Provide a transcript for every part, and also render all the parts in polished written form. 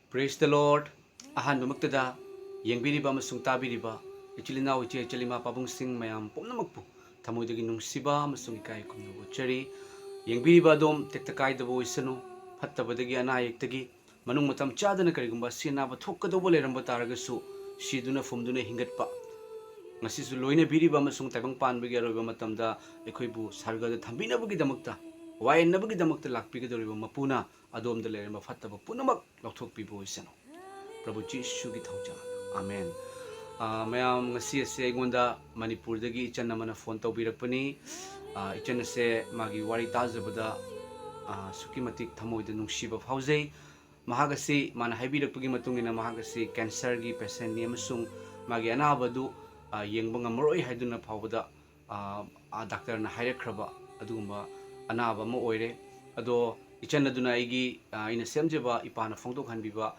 Praise the Lord. Ahanbamaktada yengbiriba amasung tabiriba ichilinaw iche chalima pabungsing mayam pumnamak po thamoidagi nungsiba amasung ikai kumnubo chari yengbiriba dom tektakai dabo isanu fattabadagi anayektagi manung matam chadana karigumba sinaba thokkadabo leramba taragasu siduna fumduna hingatpa ngasisu loina biriba amasung taibang panbagi aroba matamda ekhoibu sargada thambinabagi damakta wainabagi damakta lakpigadoriba mapuna adom da leramba fattaba punamak lokthokpibo isanu Prabhu Jesu Christa. Amen. Mayam ngasi ase aigunda Manipur dagi Echan namana phone tawbirakpani. Echan ase magi wari tajabada sukimatik thamoi da nungsiba faujai. Mahak ase mana haibirakpagi matungina mahak ase cancer gi patient ni amasung magi anabadu yengba ngamroi haiduna phawbada doctor na hairekraba adugumba anaba ma oire ado Echan aduna aigi ina semjeba ipana phongtokhanbiba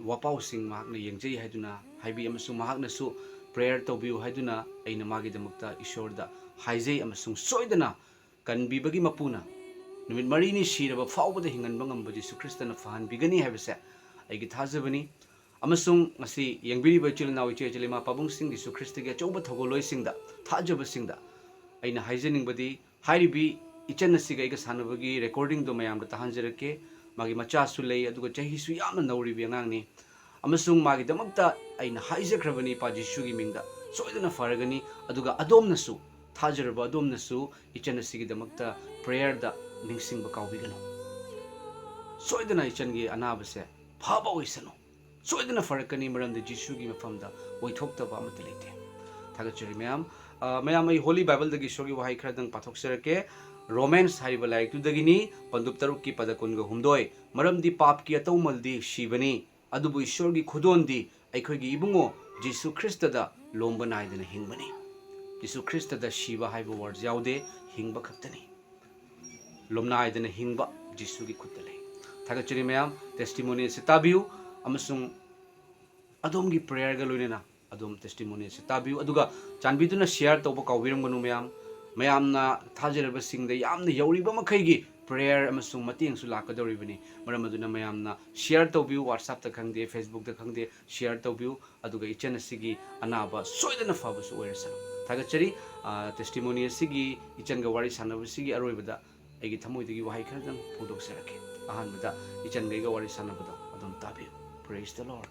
wapau sing mahakna yengjai haiduna haibi amasung mahaknasu prayer tawbiu haiduna aina magi damakta ishorda haijai amasung soidana Kanbiba Mapuna numit marini siraba faubada hinganba ngamba Jesu Christa na fahanbigani haibase aigi thajabani amasung ngasi yengbiriba chilnaw iche chalima pabungsing Jesu Christa gi achauba thogoloi singda thajaba singda aina haijaningbadi hairibi Echan asiga iga sanabagi recording do mayamda tahanjarake magi macha su lei aduga chahi su yamna nauribi angang amasung magi damakta aina haijakrabani pa Jesu gi mingda soidana faragani aduga adomnasu thajaraba adomnasu Echan asigi damakta prayer da ningsingba kawbigano soidana Echan gi anabase phaba oisanu soidana farakani maramda Jesu gi mafamda Oithoktaba amatta leite thagachari mayam ai holy bible dagi shogi wahai khradang pathokserake Romance hariba laik tu dagini pandup taruk ki padakunga humdoi maramdi pap ki ataumaldi shibani adubu ishor gi khudondi aikhoi gi ibungo Jesu Christa da lomba naidana hingbani Jesu Christa da shiba haiba word yaude hingba khaktani lomna aidana hingba Jesu gi khutta lei thagachari mayam testimony se tabiu amasung adom gi prayer ga loinena adom testimony se tabiu aduga chanbiduna share toba kawbiramganu mayamna thajaraba singda yamna yauriba makhaigi prayer amasung mateng su lakadoribani maramaduna mayamna share tawbiu WhatsApp ta khangde Facebook ta khangde share tawbiu aduga Echan asigi anaba soidana fabasu oirasanu thagachari testimony asigi Echan ga wari sanabasigi aroibada aigi thamoidagi wahai kharadang phudokserake ahanbada Echan ga wari sanabado adum tabiu. Praise the Lord.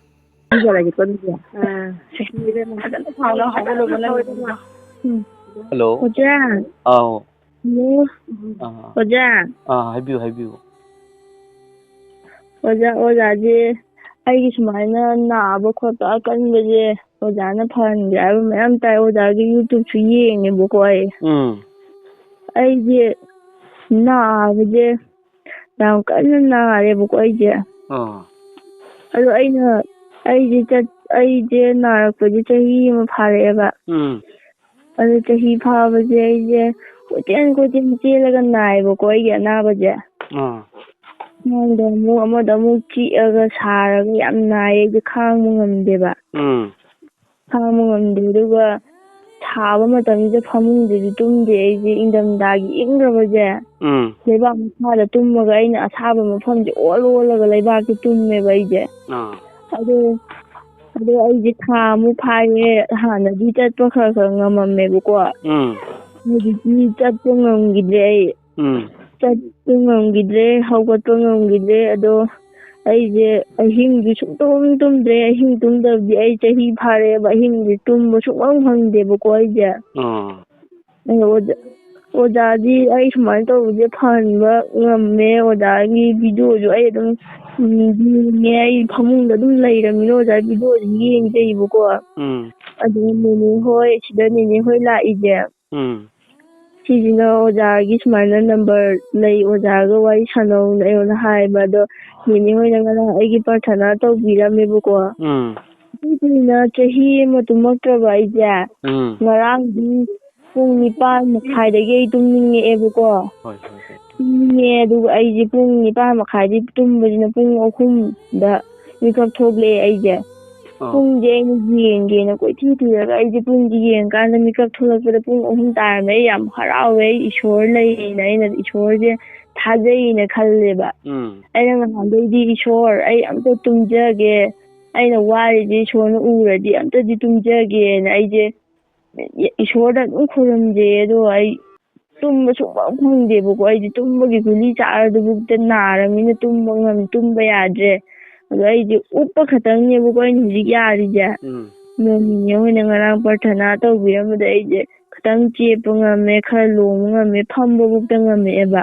Hello. Oja. Oh. Oja. Haibiu. Ojaji aigi sumaina naba khota akanbaje ojana phange aba mayam tai ojaji YouTube su yengne boko ai. Aigi nabaje yam kanna nare boko aige. Ado aige narakpaje chahi ma phareeba. Ado chahi phabaje aige koten chelaga naibako aige anabaje. Amada chiaga saraga yam naye aige khangba ngamdeba. Khangba ngamde aduga thaba matamda phamungdadi tumde aige ingdamdagi ingrabaje. Leibak makhada tummaga aina asaba mafamje olaga leibakta tummeba aige. Ado aige thamu phaye hanadi chatpa khara ngamammebako. Hadi chatpa ngamgidre ai. Chatpa ngamgidre hawgatpa ngamgidre ado aige ahingdu suktum tumdre ahing tumdabdi ai chahi phareba ahingdu tumba sukmang phangdebako aige. Ojaji ai sumaina tawbuje phanba ngamme ojaji video jo ai adum ne ai phamungda adum leiramina ojaji video yengjayibako. Ado nene hoi laije. Sijina ojaji sumaina number lei ojaga wari sanauna ayona haiba ado nene hoina ngara aigi parthana tawbiramebako. Sijina chahi matumaktraba aige. Ngarangdi pung 9 makhaidagi ai tumningeebako. Tumninge aduga aige pung 9 makhaidi tumbajina pung 3 da mikap thogle aige. Pungje aina yengena koithiraga aige pungje yengkanda mikap tholakpada pung 3 tarame yam harawe ishor leina aina ishorje ꯊꯥꯖꯩꯅ ꯈꯜꯂꯦꯕ ꯑꯩꯅ ꯉꯍꯥꯟꯗꯩꯗꯤ ꯏꯁꯣꯔ ꯑꯩ ꯑꯝꯇ ꯇꯨꯝꯖꯒꯦ ꯑꯩꯅ ꯋꯥꯔꯤꯁꯦ ꯏꯁꯣꯔꯅ ꯎꯔꯗꯤ ꯑꯝꯇꯗꯤ ꯇꯨꯝꯖꯒꯦꯅ ꯑꯩꯁꯦ ꯏꯁꯣꯔꯗ ꯑꯗꯨꯝ ꯈꯨꯔꯨꯝꯖꯩ ꯑꯗꯣ ꯑꯩ ꯇꯨꯝꯕ ꯁꯨꯡꯐꯪ ꯐꯪꯗꯦꯕꯀꯣ ꯑꯩꯗꯤ ꯇꯨꯝꯕꯒꯤ ꯒꯨꯂꯤ ꯆꯥꯔꯗꯨꯕꯨꯛꯇ ꯅꯥꯔꯕꯅꯤꯅ ꯇꯨꯝꯕ ꯌꯥꯗ꯭ꯔꯦ ꯑꯗꯣ ꯑꯩꯗꯤ ꯎꯞꯄ ꯈꯛꯇꯪꯅꯦꯕꯀꯣ ꯑꯩꯅ ꯍꯧꯖꯤꯛ ꯌꯥꯔꯤꯁꯦ ꯅꯣꯡꯅꯤꯅꯦ ꯍꯣꯏꯅ ꯉꯔꯥꯡ ꯄ꯭ꯔꯊꯅꯥ ꯇꯧꯕꯤꯔꯝꯕꯗ ꯑꯩꯁꯦ ꯈꯤꯇꯪ ꯆꯦꯞꯄ ꯉꯝꯃꯦ ꯈꯔ ꯂꯣꯡꯕ ꯉꯝꯃꯦ ꯐꯝꯕꯕꯨꯛꯇ ꯉꯝꯃꯛꯑꯦꯕ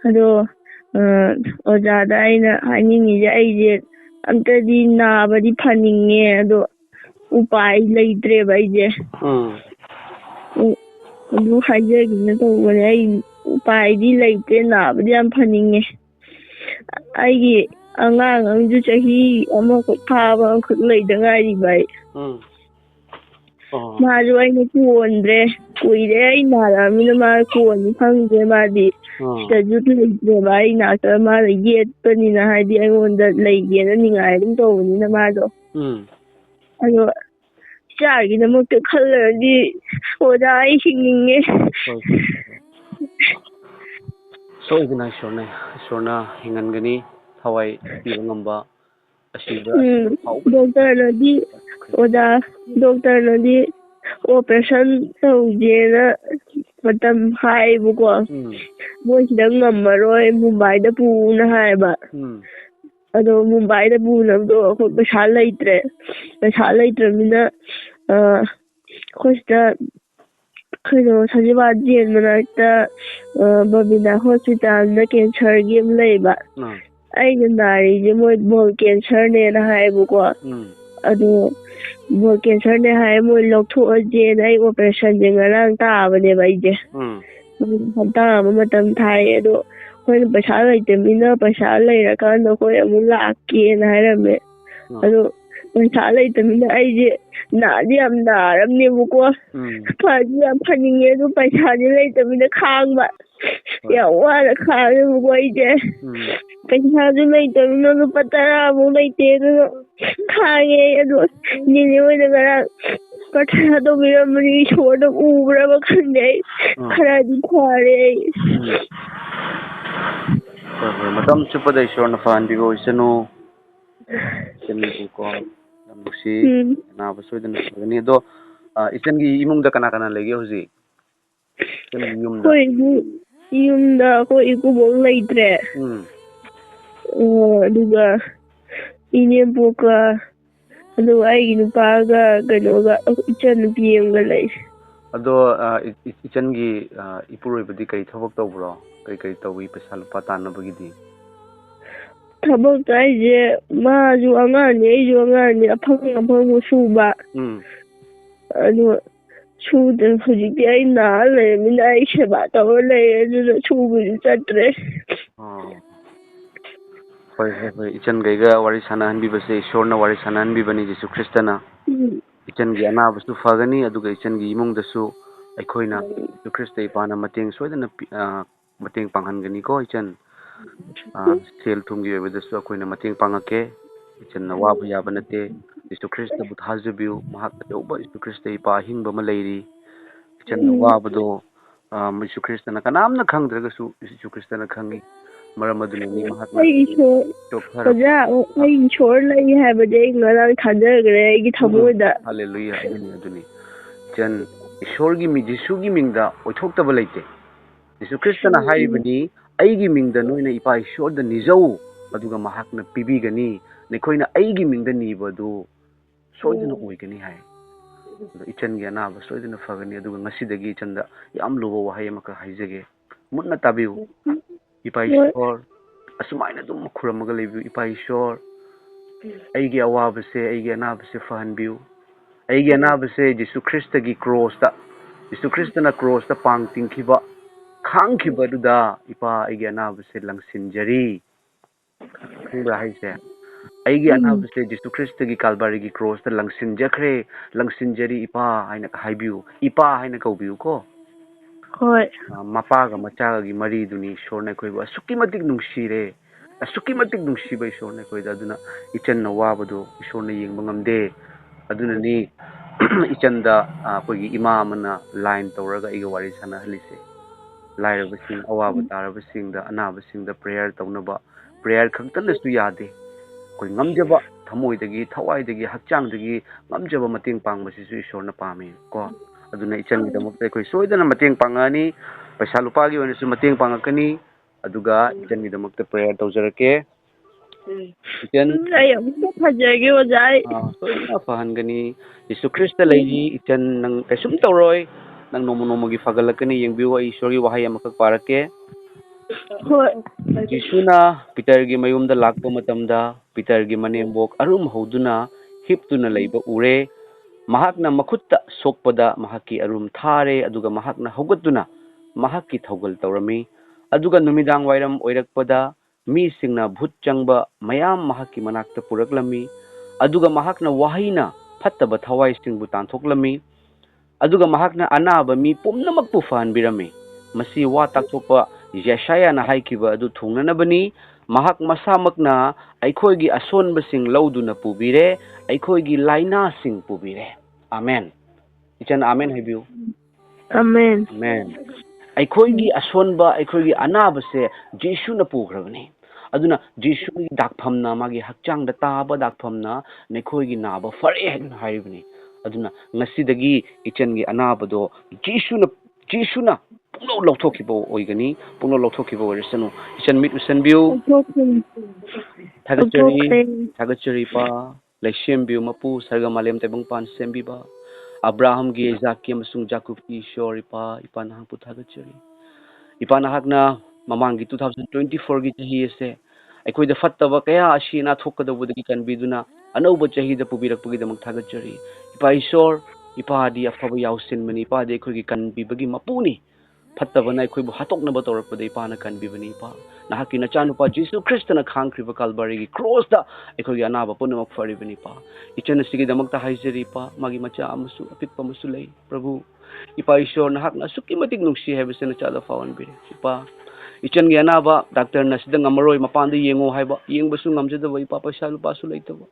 ꯑꯗꯣ ꯑꯣꯖꯥꯗ ꯑꯩꯅ ꯍꯥꯏꯅꯤꯡꯉꯤꯁꯦ ꯑꯩꯁꯦ ꯑꯝꯇꯗꯤ ꯅꯥꯕꯗꯤ ꯐꯅꯤꯡꯉꯦ ꯑꯗꯣ ꯎꯄꯥꯏ ꯂꯩꯇ꯭ꯔꯦꯕ ꯑꯩꯁꯦ ꯑꯗꯨ ꯍꯥꯏꯖꯒꯦꯅ ꯇꯧꯕꯅꯦ ꯑꯩ ꯎꯄꯥꯏꯗꯤ ꯂꯩꯇ꯭ꯔꯦ ꯅꯥꯕꯗꯤ ꯌꯥꯝ ꯐꯅꯤꯡꯉꯦ ꯑꯩꯒꯤ ꯑꯉꯥꯡ ꯑꯃꯁꯨ ꯆꯍꯤ ꯑꯃꯈꯛ ꯐꯥꯕ ꯑꯃꯈꯛ ꯂꯩꯗ ꯉꯥꯏꯔꯤꯕ ꯑꯩ ꯃꯥꯁꯨ ꯑꯩꯅ ꯀꯣꯟꯗ꯭ꯔꯦ ꯀꯨꯏꯔꯦ ꯑꯩ ꯅꯥꯔꯛꯑꯃꯤꯅ ꯃꯥ ꯀꯣꯟꯅꯤ ꯈꯪꯗ꯭ꯔꯦ ꯃꯥꯗꯤ ꯁꯤꯗꯁꯨ ꯂꯩꯇ꯭ꯔꯦꯕ ꯑꯩ ꯅꯥꯛꯇ ꯃꯥꯅ ꯌꯦꯠꯄꯅꯤꯅ ꯍꯥꯏꯗꯤ ꯑꯩꯉꯣꯟꯗ ꯂꯩꯒꯦꯅ ꯅꯤꯡꯉꯥꯏ ꯑꯗꯨꯝ ꯇꯧꯕꯅꯤꯅ ꯃꯥꯗꯣ ꯑꯗꯣ ꯏꯆꯥꯒꯤꯗꯃꯛꯇ ꯈꯜꯂꯒꯗꯤ ꯑꯣꯖꯥ ꯑꯩ ꯍꯤꯡꯅꯤꯡꯉꯦ ꯁꯣꯏꯗꯅ ꯏꯁꯣꯔꯅ ꯍꯤꯡꯍꯟꯒꯅꯤ ꯊꯋꯥꯏ ꯄꯤꯕ ꯉꯝꯕ ꯑꯁꯤꯕ ꯗꯣꯛꯇꯔꯅꯗꯤ ꯑꯣꯖꯥ ꯗꯣꯛꯇꯔꯅꯗꯤ ꯑꯣꯄꯔꯦꯁꯟ ꯇꯧꯒꯦꯅ ꯃꯇꯝ ꯍꯥꯏꯌꯦꯕꯀோ ꯃꯣꯏꯁꯤꯗ ꯉꯝꯃꯔꯣꯏ ꯃꯨꯝꯕꯥꯏꯗ ꯄꯨꯅ ꯍꯥꯏꯌꯦꯕ ꯑꯗꯣ ꯃꯨꯝꯕꯥꯏꯗ ꯄꯨꯅꯕꯗꯣ ꯑꯩꯈꯣꯏ ꯄꯩꯁꯥ ꯂꯩꯇ꯭ꯔꯕꯅꯤꯅ ꯑꯩꯈꯣꯏ ꯁꯤꯗ ꯀꯩꯅꯣ ꯁꯖꯤꯋꯥꯠ ꯖꯦꯟ ꯃꯅꯥꯛꯇ ꯕꯕꯤꯅꯥ ꯍꯣꯁꯄꯤꯇꯥꯜꯗ ꯀꯦꯟꯁꯔꯒꯤ ꯑꯃ ꯂꯩꯕ ꯑꯩꯅ ꯅꯥꯔꯤꯁꯦ ꯃꯣꯏ ꯕꯣꯜ ꯀꯦꯟꯁꯔꯅꯦꯅ ꯍꯥꯏꯌꯦꯕꯀꯣ ꯑꯗꯣ ꯕꯣꯜ ꯀꯦꯟꯁꯔꯅꯦ ꯍꯥꯏꯌꯦ ꯃꯣꯏ ꯂꯧꯊꯣꯛꯑꯁꯦꯅ ꯑꯩ ꯑꯣꯄꯔꯦꯁꯟꯁꯦ ꯉꯔꯥꯡ ꯇꯥꯕꯅꯦꯕ ꯑꯩꯁꯦ ꯍꯞꯇꯥ ꯑꯃ ꯃꯇꯝ ꯊꯥꯏ ꯑꯗꯣ ꯑꯩꯈꯣꯏꯅ ꯄꯩꯁꯥ ꯂꯩꯇꯕꯅꯤꯅ ꯄꯩꯁꯥ ꯂꯩꯔꯀꯥꯟꯗ ꯑꯩꯈꯣꯏ ꯑꯃꯨꯛ ꯂꯥꯛꯀꯦꯅ ꯍꯥꯏꯔꯝꯃꯦ ꯑꯗꯣ ꯄꯩꯁꯥ ꯂꯩꯇꯕꯅꯤꯅ ꯑꯩꯁꯦ ꯅꯥꯗꯤ ꯌꯥꯝ ꯅꯥꯔꯝꯅꯦꯕꯀꯣ ꯐꯗꯤ ꯌꯥꯝ ꯐꯅꯤꯡꯉꯦ ꯑꯗꯨ ꯄꯩꯁꯥꯗꯤ ꯂꯩꯇꯕꯅꯤꯅ ꯈꯥꯡꯕ ꯌꯥꯝ ꯋꯥꯅ ꯈꯥꯡꯉꯦꯕꯀꯣ ꯑꯩꯁꯦ ꯄꯩꯁꯥꯁꯨ ꯂꯩꯇꯕꯅꯤꯅ ꯂꯨꯄꯥ 10 ꯂꯩꯇꯦ ꯑꯗꯨꯅ ꯈꯥꯡꯉꯦ ꯑꯗꯣ ꯅꯦꯅꯦ ꯍꯣꯏꯅ ꯉꯔꯥꯡ ꯄ꯭ꯔꯊꯅꯥ ꯇꯧꯕꯤꯔꯝꯕꯅꯤ ꯏꯁꯣꯔꯗ ꯎꯕ꯭ꯔꯕ ꯈꯪꯗꯦ ꯑꯩ ꯈꯔꯗꯤ ꯐꯔꯦ ꯑꯩ ꯃꯇꯝ ꯆꯨꯞꯄꯗ ꯏꯁꯣꯔꯅ ꯐꯍꯟꯕꯤꯕ ꯑꯣꯏꯁꯅꯨ ꯏꯆꯟꯕꯨꯀꯣ ꯌꯥꯝ ꯅꯨꯡꯁꯤ ꯑꯅꯥꯕ ꯁꯣꯏꯗꯅ ꯐꯒꯅꯤ ꯑꯗꯣ ꯏꯆꯟꯒꯤ ꯏꯃꯨꯡꯗ ꯀꯅꯥ ꯀꯅꯥ ꯂꯩꯒꯦ ꯍꯧꯖꯤꯛ ꯌꯨꯝꯗ ꯑꯩꯈꯣꯏ ꯏꯀꯨꯕꯣꯛ ꯂꯩꯇ꯭ꯔꯦ ꯑꯗꯨꯒ ꯏꯅꯦꯝꯄꯣꯛꯀ ꯑꯗꯨꯒ ꯑꯩꯒꯤ ꯅꯨꯄꯥꯒ ꯀꯩꯅꯣꯒ ꯏꯆꯟ ꯅꯨꯄꯤ ꯑꯃꯒ ꯂꯩ ꯑꯗꯣ ꯏꯆꯟꯒꯤ ꯏꯄꯨꯔꯣꯏꯕꯗꯤ ꯀꯔꯤ ꯊꯕꯛ ꯇꯧꯕ꯭ꯔꯣ ꯀꯔꯤ ꯇꯧꯏ ꯄꯩꯁꯥ ꯂꯨꯄꯥ ꯇꯥꯟꯅꯕꯒꯤꯗꯤ ꯊꯕꯛꯇ ꯑꯩꯁꯦ ꯃꯥꯁꯨ ꯑꯉꯥꯡꯅꯤ ꯑꯩꯁꯨ ꯑꯉꯥꯡꯅꯤ ꯑꯐꯪꯕ ꯁꯨꯕ ꯑꯗꯨ ꯁꯨꯗ꯭ꯔꯦ ꯍꯧꯖꯤꯛꯇꯤ ꯑꯩ ꯅꯥꯔ ꯂꯩꯔꯕꯅꯤꯅ ꯑꯩ ꯁꯦꯕꯥ ꯇꯧꯔ ꯂꯩꯔꯦ ꯑꯗꯨꯅ ꯁꯨꯕꯁꯨ ꯆꯠꯇ꯭ꯔꯦ ꯍꯣꯏ ꯏꯆꯟꯒꯩꯒ ꯋꯥꯔꯤ ꯁꯥꯟꯅꯍꯟꯕꯤꯕꯁꯦ ꯏꯁꯣꯔꯅ ꯋꯥꯔꯤ ꯁꯥꯟꯅꯍꯟꯕꯤꯕꯅꯤ ꯖꯤꯁꯨ ꯈ꯭ꯔꯤꯁꯇꯅ ꯏꯆꯟꯒꯤ ꯑꯅꯥꯕꯁꯨ ꯐꯒꯅꯤ ꯑꯗꯨꯒ ꯏꯆꯟꯒꯤ ꯏꯃꯨꯡꯗꯁꯨ ꯑꯩꯈꯣꯏꯅ ꯖꯤꯁꯨ ꯈ꯭ꯔꯤꯁꯇ ꯏꯄꯥꯅ ꯃꯇꯦꯡ ꯁꯣꯏꯗꯅ ꯃꯇꯦꯡ ꯄꯥꯡꯍꯟꯒꯅꯤꯀꯣ ꯏꯆꯟ ꯁꯦꯜ ꯊꯨꯝꯒꯤ ꯑꯣꯏꯕꯗꯁꯨ ꯑꯩꯈꯣꯏꯅ ꯃꯇꯦꯡ ꯄꯥꯡꯉꯛꯀꯦ ꯏꯆꯟꯅ ꯋꯥꯕ ꯌꯥꯕ ꯅꯠꯇꯦ ꯖꯤꯁꯨ ꯈ꯭ꯔꯤꯁꯇꯕꯨ ꯊꯥꯖꯕꯤꯌꯨ ꯃꯍꯥꯛ ꯑꯆꯧꯕ ꯖꯤꯁꯨ ꯈ꯭ꯔꯤꯁꯇ ꯏꯄꯥ ꯑꯍꯤꯡꯕ ꯑꯃ ꯂꯩꯔꯤ ꯏꯆꯟꯅ ꯋꯥꯕꯗꯣ ꯖꯤꯁꯨ ꯈ꯭ꯔꯤꯁꯇꯅ ꯀꯅꯥꯝꯅ ꯈꯪꯗ꯭ꯔꯒꯁꯨ ꯖꯤꯁꯨ ꯈ꯭ꯔꯤꯁꯇꯅ ꯈꯪꯉꯤ ꯃꯔꯝ ꯑꯗꯨꯅꯅꯤ ꯃꯍꯥꯛꯅ ꯑꯩ ꯏꯁꯣꯔ ꯂꯩ ꯍꯥꯏꯕꯗꯤ ꯑꯩ ꯉꯔꯥꯡ ꯊꯥꯖꯈ꯭ꯔꯦ ꯑꯩꯒꯤ ꯊꯃꯣꯏꯗ ꯍꯜꯂꯦꯂꯨꯌꯥ ꯑꯗꯨꯅꯤ ꯏꯆꯟ ꯖꯤꯁꯨꯒꯤ ꯃꯤꯡꯗ ꯑꯣꯏꯊꯣꯛꯇꯕ ꯂꯩꯇꯦ ꯖꯤꯁꯨ ꯈ꯭ꯔꯤꯁꯇꯅ ꯍꯥꯏꯔꯤꯕꯅꯤ ꯑꯩꯒꯤ ꯃꯤꯡꯗ ꯅꯣꯏꯅ ꯏꯄꯥ ꯏꯁꯣꯔꯗ ꯅꯤꯖꯧ ꯑꯗꯨꯒ ꯃꯍꯥꯛꯅ ꯄꯤꯕꯤꯒꯅꯤ ꯅꯈꯣꯏꯅ ꯑꯩꯒꯤ ꯃꯤꯡꯗ ꯅꯤꯕꯗꯨ ꯁꯣꯏꯗꯅ ꯑꯣꯏꯒꯅꯤ ꯍꯥꯏ ꯑꯗꯣ ꯏꯆꯟꯒꯤ ꯑꯅꯥꯕ ꯁꯣꯏꯗꯅ ꯐꯒꯅꯤ ꯑꯗꯨꯒ ꯉꯁꯤꯗꯒꯤ ꯏꯆꯟꯗ ꯌꯥꯝ ꯂꯨꯕ ꯋꯥꯍꯩ ꯑꯃꯈꯛ ꯍꯥꯏꯖꯒꯦ ꯃꯨꯟꯅ ꯇꯥꯕꯤꯌꯨ ꯏꯄꯥ ꯏꯁꯣꯔ ꯑꯁꯨꯃꯥꯏꯅ ꯑꯗꯨꯝ ꯈꯨꯔꯝꯃꯒ ꯂꯩꯕꯤꯌꯨ ꯏꯄꯥ ꯏꯁꯣꯔ ꯑꯩꯒꯤ ꯑꯋꯥꯕꯁꯦ ꯑꯩꯒꯤ ꯑꯅꯥꯕꯁꯦ ꯐꯍꯟꯕꯤꯌꯨ ꯑꯩꯒꯤ ꯑꯅꯥꯕꯁꯦ ꯖꯤꯁꯨ ꯈ꯭ꯔꯤꯁꯇꯒꯤ ꯀ꯭ꯔꯣꯁꯇ ꯖꯤꯁꯨ ꯈ꯭ꯔꯤꯁꯇꯅ ꯀ꯭ꯔꯣꯁꯇ ꯄꯥꯡ ꯇꯤꯡꯈꯤꯕ ꯈꯥꯡꯈꯤꯕꯗꯨꯗ ꯏꯄꯥ ꯑꯩꯒꯤ ꯑꯅꯥꯕꯁꯦ ꯂꯪꯁꯤꯟꯖꯔꯤ ꯈꯪꯕ꯭ꯔꯥ ꯍꯥꯏꯁꯦ ꯑꯩꯒꯤ ꯑꯅꯥꯕꯁꯦ ꯖꯤꯁꯨ ꯈ꯭ꯔꯤꯁꯇꯒꯤ ꯀꯥꯜꯕꯥꯔꯤꯒꯤ ꯀ꯭ꯔꯣꯁꯇ ꯂꯪꯁꯤꯟꯖꯔꯤ ꯏꯄꯥ ꯍꯥꯏꯅ ꯍꯥꯏꯕꯤꯌꯨ ꯏꯄꯥ ꯍꯥꯏꯅ ꯀꯧꯕꯤꯌꯨꯀꯣ ꯃꯄꯥꯒ ꯃꯆꯥꯒꯒꯤ ꯃꯔꯤꯗꯨꯅꯤ ꯏꯁꯣꯔꯅ ꯑꯩꯈꯣꯏꯕꯨ ꯑꯁꯨꯛꯀꯤ ꯃꯇꯤꯛ ꯅꯨꯡꯁꯤꯔꯦ ꯑꯁꯨꯛꯀꯤ ꯃꯇꯤꯛ ꯅꯨꯡꯁꯤꯕ ꯏꯁꯣꯔꯅ ꯑꯩꯈꯣꯏꯗ ꯑꯗꯨꯅ ꯏꯆꯟꯅ ꯋꯥꯕꯗꯣ ꯏꯁꯣꯔꯅ ꯌꯦꯡꯕ ꯉꯝꯗꯦ ꯑꯗꯨꯅꯅꯤ ꯏꯆꯟꯗ ꯑꯩꯈꯣꯏꯒꯤ ꯏꯃꯥ ꯑꯃꯅ ꯂꯥꯏꯟ ꯇꯧꯔꯒ ꯑꯩꯒ ꯋꯥꯔꯤ ꯁꯥꯟꯅꯍꯜꯂꯤꯁꯦ lairabasing awaba tarabasingda anabasingda prayer tawnaba prayer khaktannasu yade koi ngamjaba thamoidagi thawaidagi hakchangdagi ngamjaba mateng pangmasisu isorna pame ko aduna ichangi damakta koi soidana mateng pangani paisa lupagi oinasu mateng pangakani aduga ichangi damakta prayer tawjarake ichan Ay amusta fajage oja. soidana fahangani Jesu Christa leiji ichan nang kaisum tawroi nang nomo-nomogi fagalakani yengbiwa isori wahai amakak parake Hoi. Jisuna Petergi mayumda lakpa matamda Petergi manembok arum hoduna hiptuna leiba ure mahakna makhutta sokpada mahakki arum thare aduga mahakna hogatuna mahakki thogal tawrami aduga numidang wairam oirakpada mi singna bhut changba mayam mahakki manakta puraklami aduga mahakna wahina phattaba thawai singbu tantoklami aduga mahakna anaba mi pumnamak pu fanbirami masi wa takthokpa Yeshaya na haikiba adu thungnanabani mahak masamakna aikhoigi asonbasing lauduna pubire aikhoigi laina sing pubire amen ichan amen habiu Amen. amen aikhoigi asonba aikhoigi anabase Jesu na pughrabani aduna Jesu dakphamna magi hakchangda taba dakphamna nekhoigi naba fare haina haibani aduna ngasidagi ichangi anabado Jesu na punglo lawthokibo oigani punglo lawthokibo oirasanu ichan mit usanbiu thagachari pa laishembiu mapu sarga malem tebung pan sembiba Abraham gi Isaac ki amasung Jacob ki shori pa ipanahang pu thagachari ipanahakna mamangi 2024 gi chahi ase aikoi da fattaba kaya ashina thokadabudagi kanbiduna anauba chahi da pubirakpagi damak thagachari ipa ishor ipadi afaba yausin mani ipadi aikoi gi kanbibagi mapuni fattabana aikhoibu hatoknaba tawrakpada ipana kanbibani ipa nahaki nachanupa Jesu Christa na khangkriba kalbarigi cross da aikhoigi anaba punamak faribani ipa ichana sigi damakta haizari ipa magi macha amasu apikpa masu lei prabhu ipa ishor nahakna sukimatik nungsi haibasena chala fawan bire ipa ichan gi anaba doctor na sidang amaroi mapanda yengo haiba yengbasu ngamjadaba ipa paisa lupasu leitaba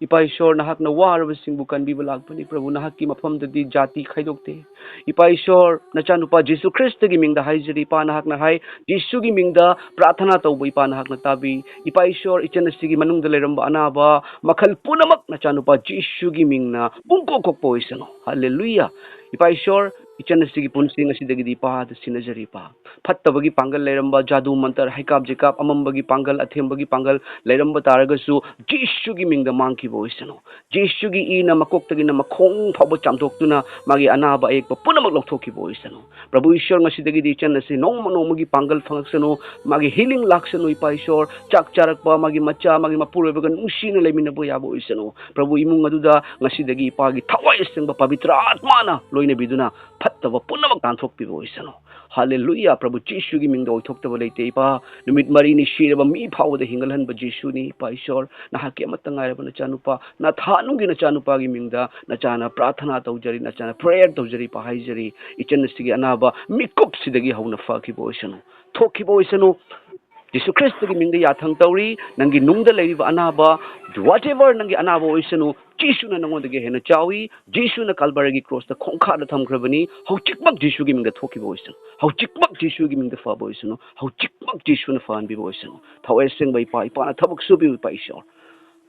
ipa ishor nahakna warabasingbu kanbiba lakpani prabhu nahakki mafamdadi jati khaidokte ipa ishor nachanupa Jesu Christa gi mingda haizari ipa nahakna hai Jesu gi mingda prathana tawba ipa nahakna tabi ipa ishor ichana sigi manungda leramba anaba makhal punamak nachanupa Jesu gi mingna pungkokokpo isano hallelujah ipa ishor ichana sigi punsing asidagi di pa da sinajari pa fattabagi pangal leramba jadu mantar haikap jekap amambagi pangal athembagi pangal leramba taragasu Jesu gi mingda mangki boisano Jesu gi ina makoktagi na makhong phabo chamdoktuna magi anaba ekpa punamak loktoki boisano prabhu ishor ngasidagi di chana si nongmagi pangal phangaksano magi healing laksano ipa ishor chak charakpa magi macha magi mapurebaga nungsina leminabo yabo isano prabhu imung aduda ngasidagi ipa gi thawai sengba pavitra atmana loina biduna fattaba punamak tanthokpibo isano hallelujah prabhu Jesu gi mingda Oithoktaba leite ipa numit marini shiraba mi phawda hingalhanba Jesu ni ipa ishor nahaki amatta ngairaba nachanupa na thanungi nachanupa gi mingda nachana prathana tawjari nachana prayer tawjari pa haijari ichana sigi anaba mikup sidagi hauna fakibo isano thokibo isano Jesu Christa gi mingda yathang tawri nangi nungda leiriba anaba whatever nangi anaba oisanu Jesu na nangondagi hena chawi Jesu na kalbaragi cross da khongkha da thamkrabani hauchikmak Jesu gi mingda thokibo oisanu hauchikmak Jesu gi mingda fabo oisanu hauchikmak Jesu na fan bibo oisanu thawai sengbai pa ipana thabak subi pa ishor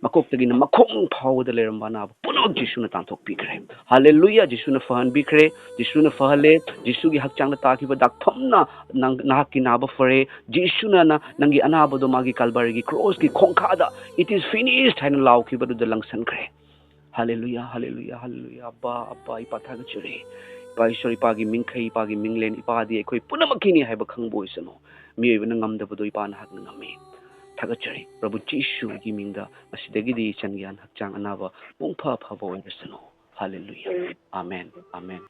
makoktagi na makhong phawda leramba na punog Jesu na tanthok pikre hallelujah Jesu na fahan bikre Jesu na fahale Jesu gi hakchang na takiba dakphamna nahaki naba fare Jesu na nangi anaba do magi kalbarigi cross gi khongkha da it is finished haina lauki badu da langsan kre hallelujah hallelujah hallelujah abba ipathaga chure pa ishori pagi mingkhai pagi minglen ipadi ekhoi punamakini haiba khangbo isano miyoibana ngamdabado ipana hakna ngame thagachari prabhu Jesu gi mingda asidagi di changyan hakchang anaba pungpha phabo oirasanu hallelujah amen amen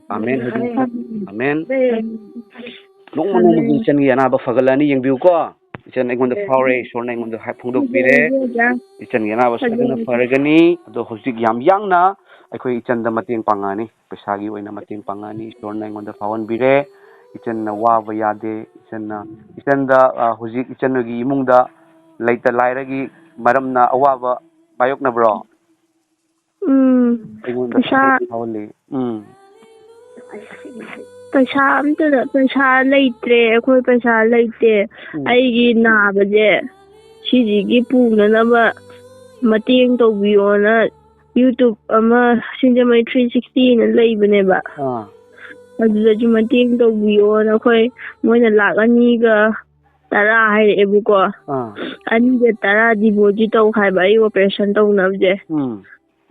amen amen nongmanogi changyan anaba fagalani yengbiu ko ichan aingonda faure sorna aingonda phongdok pire ichan yana basna faragani ado hojik yam yangna aikhoi ichan da mateng pangani paisa gi oina mateng pangani sorna aingonda fawan bire ichan na waba yade ichan da hojik ichan gi imungda leite lairagi maramna awaba bayok na bro aingonda Paisa hawli ꯄꯩꯁꯥ ꯂꯩꯇ꯭ꯔꯦ ꯑꯩꯈꯣꯏ ꯄꯩꯁꯥ ꯂꯩꯇꯦ ꯑꯩꯒꯤ ꯅꯥꯕꯁꯦ ꯁꯤꯁꯤꯒꯤ ꯄꯨꯅꯅꯕ ꯃꯇꯦꯡ ꯇꯧꯕꯤꯌꯣꯅ YouTube ꯑꯃ ꯁꯤꯡꯖꯃꯩ 360ꯅ ꯂꯩꯕꯅꯦꯕ ꯑꯗꯨꯗꯁꯨ ꯃꯇꯦꯡ ꯇꯧꯕꯤꯌꯣꯅ ꯑꯩꯈꯣꯏ ꯃꯣꯏꯅ ꯂꯥꯛ 210 ꯍꯥꯏꯔꯛꯑꯦꯕꯀꯣ 210 ꯗꯤꯄꯣꯖꯤꯠ ꯇꯧ ꯍꯥꯏꯕ ꯑꯩ ꯑꯣꯄꯔꯦꯁꯟ ꯇꯧꯅꯕꯁꯦ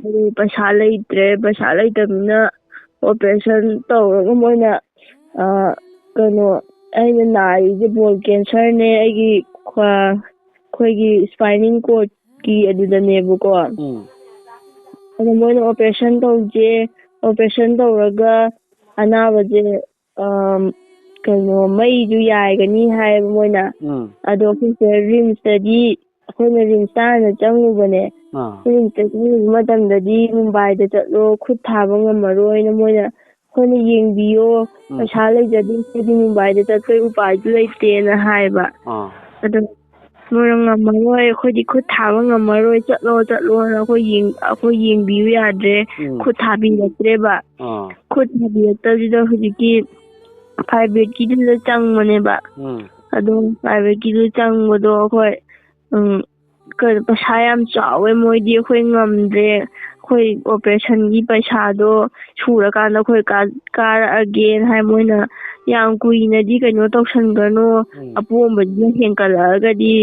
ꯑꯗꯨ ꯄꯩꯁꯥ ꯂꯩꯇ꯭ꯔꯦ ꯄꯩꯁꯥ ꯂꯩꯇꯕꯅꯤꯅ ꯑꯣꯄꯔꯦꯁꯟ ꯇꯧꯔꯒ ꯃꯣꯏꯅ ꯑꯩꯅ ꯅꯥꯔꯤꯁꯦ ꯕꯣꯜ ꯀꯦꯟꯁꯔꯅꯦ ꯑꯩꯈꯣꯏꯒꯤ ꯁ꯭ꯄꯥꯏꯅꯤꯡ ꯀꯣꯔꯗꯀꯤ ꯑꯗꯨꯗꯅꯦꯕꯀꯣ ꯑꯗꯣ ꯃꯣꯏꯅ ꯑꯣꯄꯔꯦꯁꯟ ꯇꯧꯁꯦ ꯑꯣꯄꯔꯦꯁꯟ ꯇꯧꯔꯒ ꯑꯅꯥꯕꯁꯦ ꯃꯩꯁꯨ ꯌꯥꯏꯒꯅꯤ ꯍꯥꯏꯌꯦꯕ ꯃꯣꯏꯅ ꯑꯗꯣ ꯑꯩꯈꯣꯏꯁꯦ ꯔꯤꯝꯁꯇꯗꯤ ꯑꯩꯈꯣꯏꯅ ꯔꯤꯝꯁꯇ ꯍꯥꯟꯅ ꯆꯪꯉꯨꯕꯅꯦ ꯔꯤꯝꯁꯇ ꯆꯪꯉꯨꯕ ꯃꯇꯝꯗꯗꯤ ꯃꯨꯝꯕꯥꯏꯗ ꯆꯠꯂꯣ ꯈꯨꯠ ꯊꯥꯕ ꯉꯝꯃꯔꯣꯏꯅ ꯃꯣꯏꯅ ꯑꯩꯈꯣꯏꯅ ꯌꯦꯡꯕꯤꯌꯣ ꯄꯩꯁꯥ ꯂꯩꯖꯗꯦ ꯑꯩꯈꯣꯏꯗꯤ ꯃꯨꯝꯕꯥꯏꯗ ꯆꯠꯄꯩ ꯎꯄꯥꯏꯁꯨ ꯂꯩꯇꯦꯅ ꯍꯥꯏꯕ ꯑꯗꯣ ꯃꯣꯏꯅ ꯉꯝꯃꯔꯣꯏ ꯑꯩꯈꯣꯏꯗꯤ ꯈꯨꯠ ꯊꯥꯕ ꯉꯝꯃꯔꯣꯏ ꯆꯠꯂꯣꯅ ꯑꯩꯈꯣই ꯌꯦꯡꯕꯤꯌꯨ ꯌꯥꯗ꯭ꯔꯦ ꯈꯨꯠ ꯊꯥꯕꯤꯔꯛꯇ꯭ꯔꯦꯕ ꯈꯨꯠ ꯊꯥꯕꯤꯔꯛꯇꯕꯁꯤꯗ ꯍꯧꯖꯤꯛꯀꯤ ꯄ꯭ꯔꯥꯏꯚꯦꯠꯀꯤꯗꯨꯗ ꯆꯪꯕꯅꯦꯕ ꯑꯗꯣ ꯄ꯭ꯔꯥꯏꯚꯦꯠꯀꯤꯗꯨ ꯆꯪꯕꯗꯣ ꯑꯩꯈꯣꯏ ꯄꯩꯁꯥ ꯌꯥꯝ ꯆꯥꯎꯋꯦ ꯃꯣꯏꯗꯤ ꯑꯩꯈꯣꯏ ꯉꯝꯗ꯭ꯔꯦ ꯑꯩꯈꯣꯏ ꯑꯣꯄꯔꯦꯁꯟꯒꯤ ꯄꯩꯁꯥꯗꯣ ꯁꯨꯔꯀꯥꯟꯗ ꯑꯩꯈꯣꯏ ꯀꯥꯔꯛꯑꯒꯦꯅ ꯍꯥꯏ ꯃꯣꯏꯅ ꯌꯥꯝ ꯀꯨꯏꯅꯗꯤ ꯇꯧꯁꯟꯒꯅꯣ ꯑꯄꯣꯝꯕꯁꯤꯅ ꯍꯦꯟꯀꯠꯂꯛꯑꯒꯗꯤ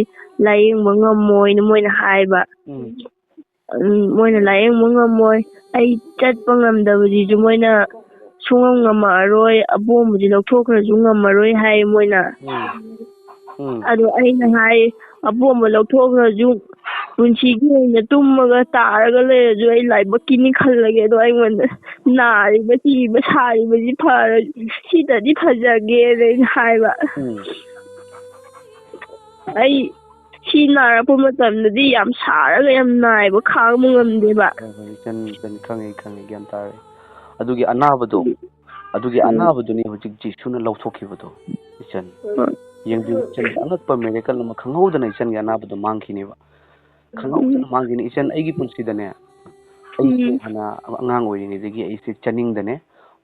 ꯂꯥꯏꯌꯦꯡꯕ ꯉꯝꯃꯣꯏꯅ ꯃꯣꯏꯅ ꯍꯥꯏꯕ ꯃꯣꯏꯅ ꯂꯥꯏꯌꯦꯡꯕ ꯉꯝꯃꯣꯏ ꯑꯩ ꯆꯠꯄ ꯉꯝꯗꯕꯁꯤꯁꯨ ꯃꯣꯏꯅ ꯁꯨꯡꯉꯝ ꯉꯝꯃꯛꯑꯔꯣꯏ ꯑꯄꯣꯝꯕꯗꯤ ꯂꯧꯊꯣꯛꯈ꯭ꯔꯁꯨ ꯉꯝꯃꯔꯣꯏ ꯍꯥꯏ ꯃꯣꯏꯅ ꯑꯗꯣ ꯑꯩꯅ ꯍꯥꯏ ꯑꯄꯣꯝꯕ ꯂꯧꯊꯣꯛꯈ꯭ꯔꯁꯨ ꯄꯨꯟꯁꯤꯒꯤ ꯑꯣꯏꯅ ꯇꯨꯝꯃꯒ ꯇꯥꯔꯒ ꯂꯩꯔꯁꯨ ꯑꯩ ꯂꯥꯏꯕꯛꯀꯤꯅꯤ ꯈꯜꯂꯒꯦ ꯑꯗꯣ ꯑꯩꯉꯣꯟꯗ ꯅꯥꯔꯤꯕ ꯁꯤꯕ ꯁꯥꯔꯤꯕꯁꯤ ꯁꯤꯗꯗꯤ ꯐꯖꯒꯦꯅ ꯑꯩꯅ ꯍꯥꯏꯕ ꯑꯩ ꯁꯤ ꯅꯥꯔꯛꯄ ꯃꯇꯝꯗꯗꯤ ꯌꯥꯝ ꯁꯥꯔꯒ ꯌꯥꯝ ꯅꯥꯏꯕ ꯈꯥꯡꯕ ꯉꯝꯗꯦꯕ ꯏꯆꯟ ꯈꯪꯉꯦ ꯒ꯭ꯌꯥꯟ ꯇꯥꯔꯦ ꯑꯗꯨꯒꯤ ꯑꯅꯥꯕꯗꯨꯅꯤ ꯍꯧꯖꯤꯛ ꯖꯤꯁꯨꯅ ꯂꯧꯊꯣꯛꯈꯤꯕꯗꯣ ꯏꯆꯟ ꯌꯦꯡꯕꯤꯌꯨ ꯏꯆꯟꯒꯤ ꯑꯉꯛꯄ ꯃꯦꯔꯦꯀꯜ ꯑꯃ ꯈꯪꯍꯧꯗꯅ ꯏꯆꯟꯒꯤ ꯑꯅꯥꯕꯗꯣ ꯃꯥꯡꯈꯤꯅꯦꯕ ꯈꯪꯍꯧꯗꯅ ꯃꯥꯡꯈꯤꯅꯤ ꯏꯆꯟ ꯑꯩꯒꯤ ꯄꯨꯟꯁꯤꯗꯅꯦ ꯑꯩꯁꯦ ꯍꯥꯟꯅ ꯑꯉꯥꯡ ꯑꯣꯏꯔꯤꯉꯩꯗꯒꯤ ꯑꯩꯁꯦ ꯆꯅꯤꯡꯗꯅꯦ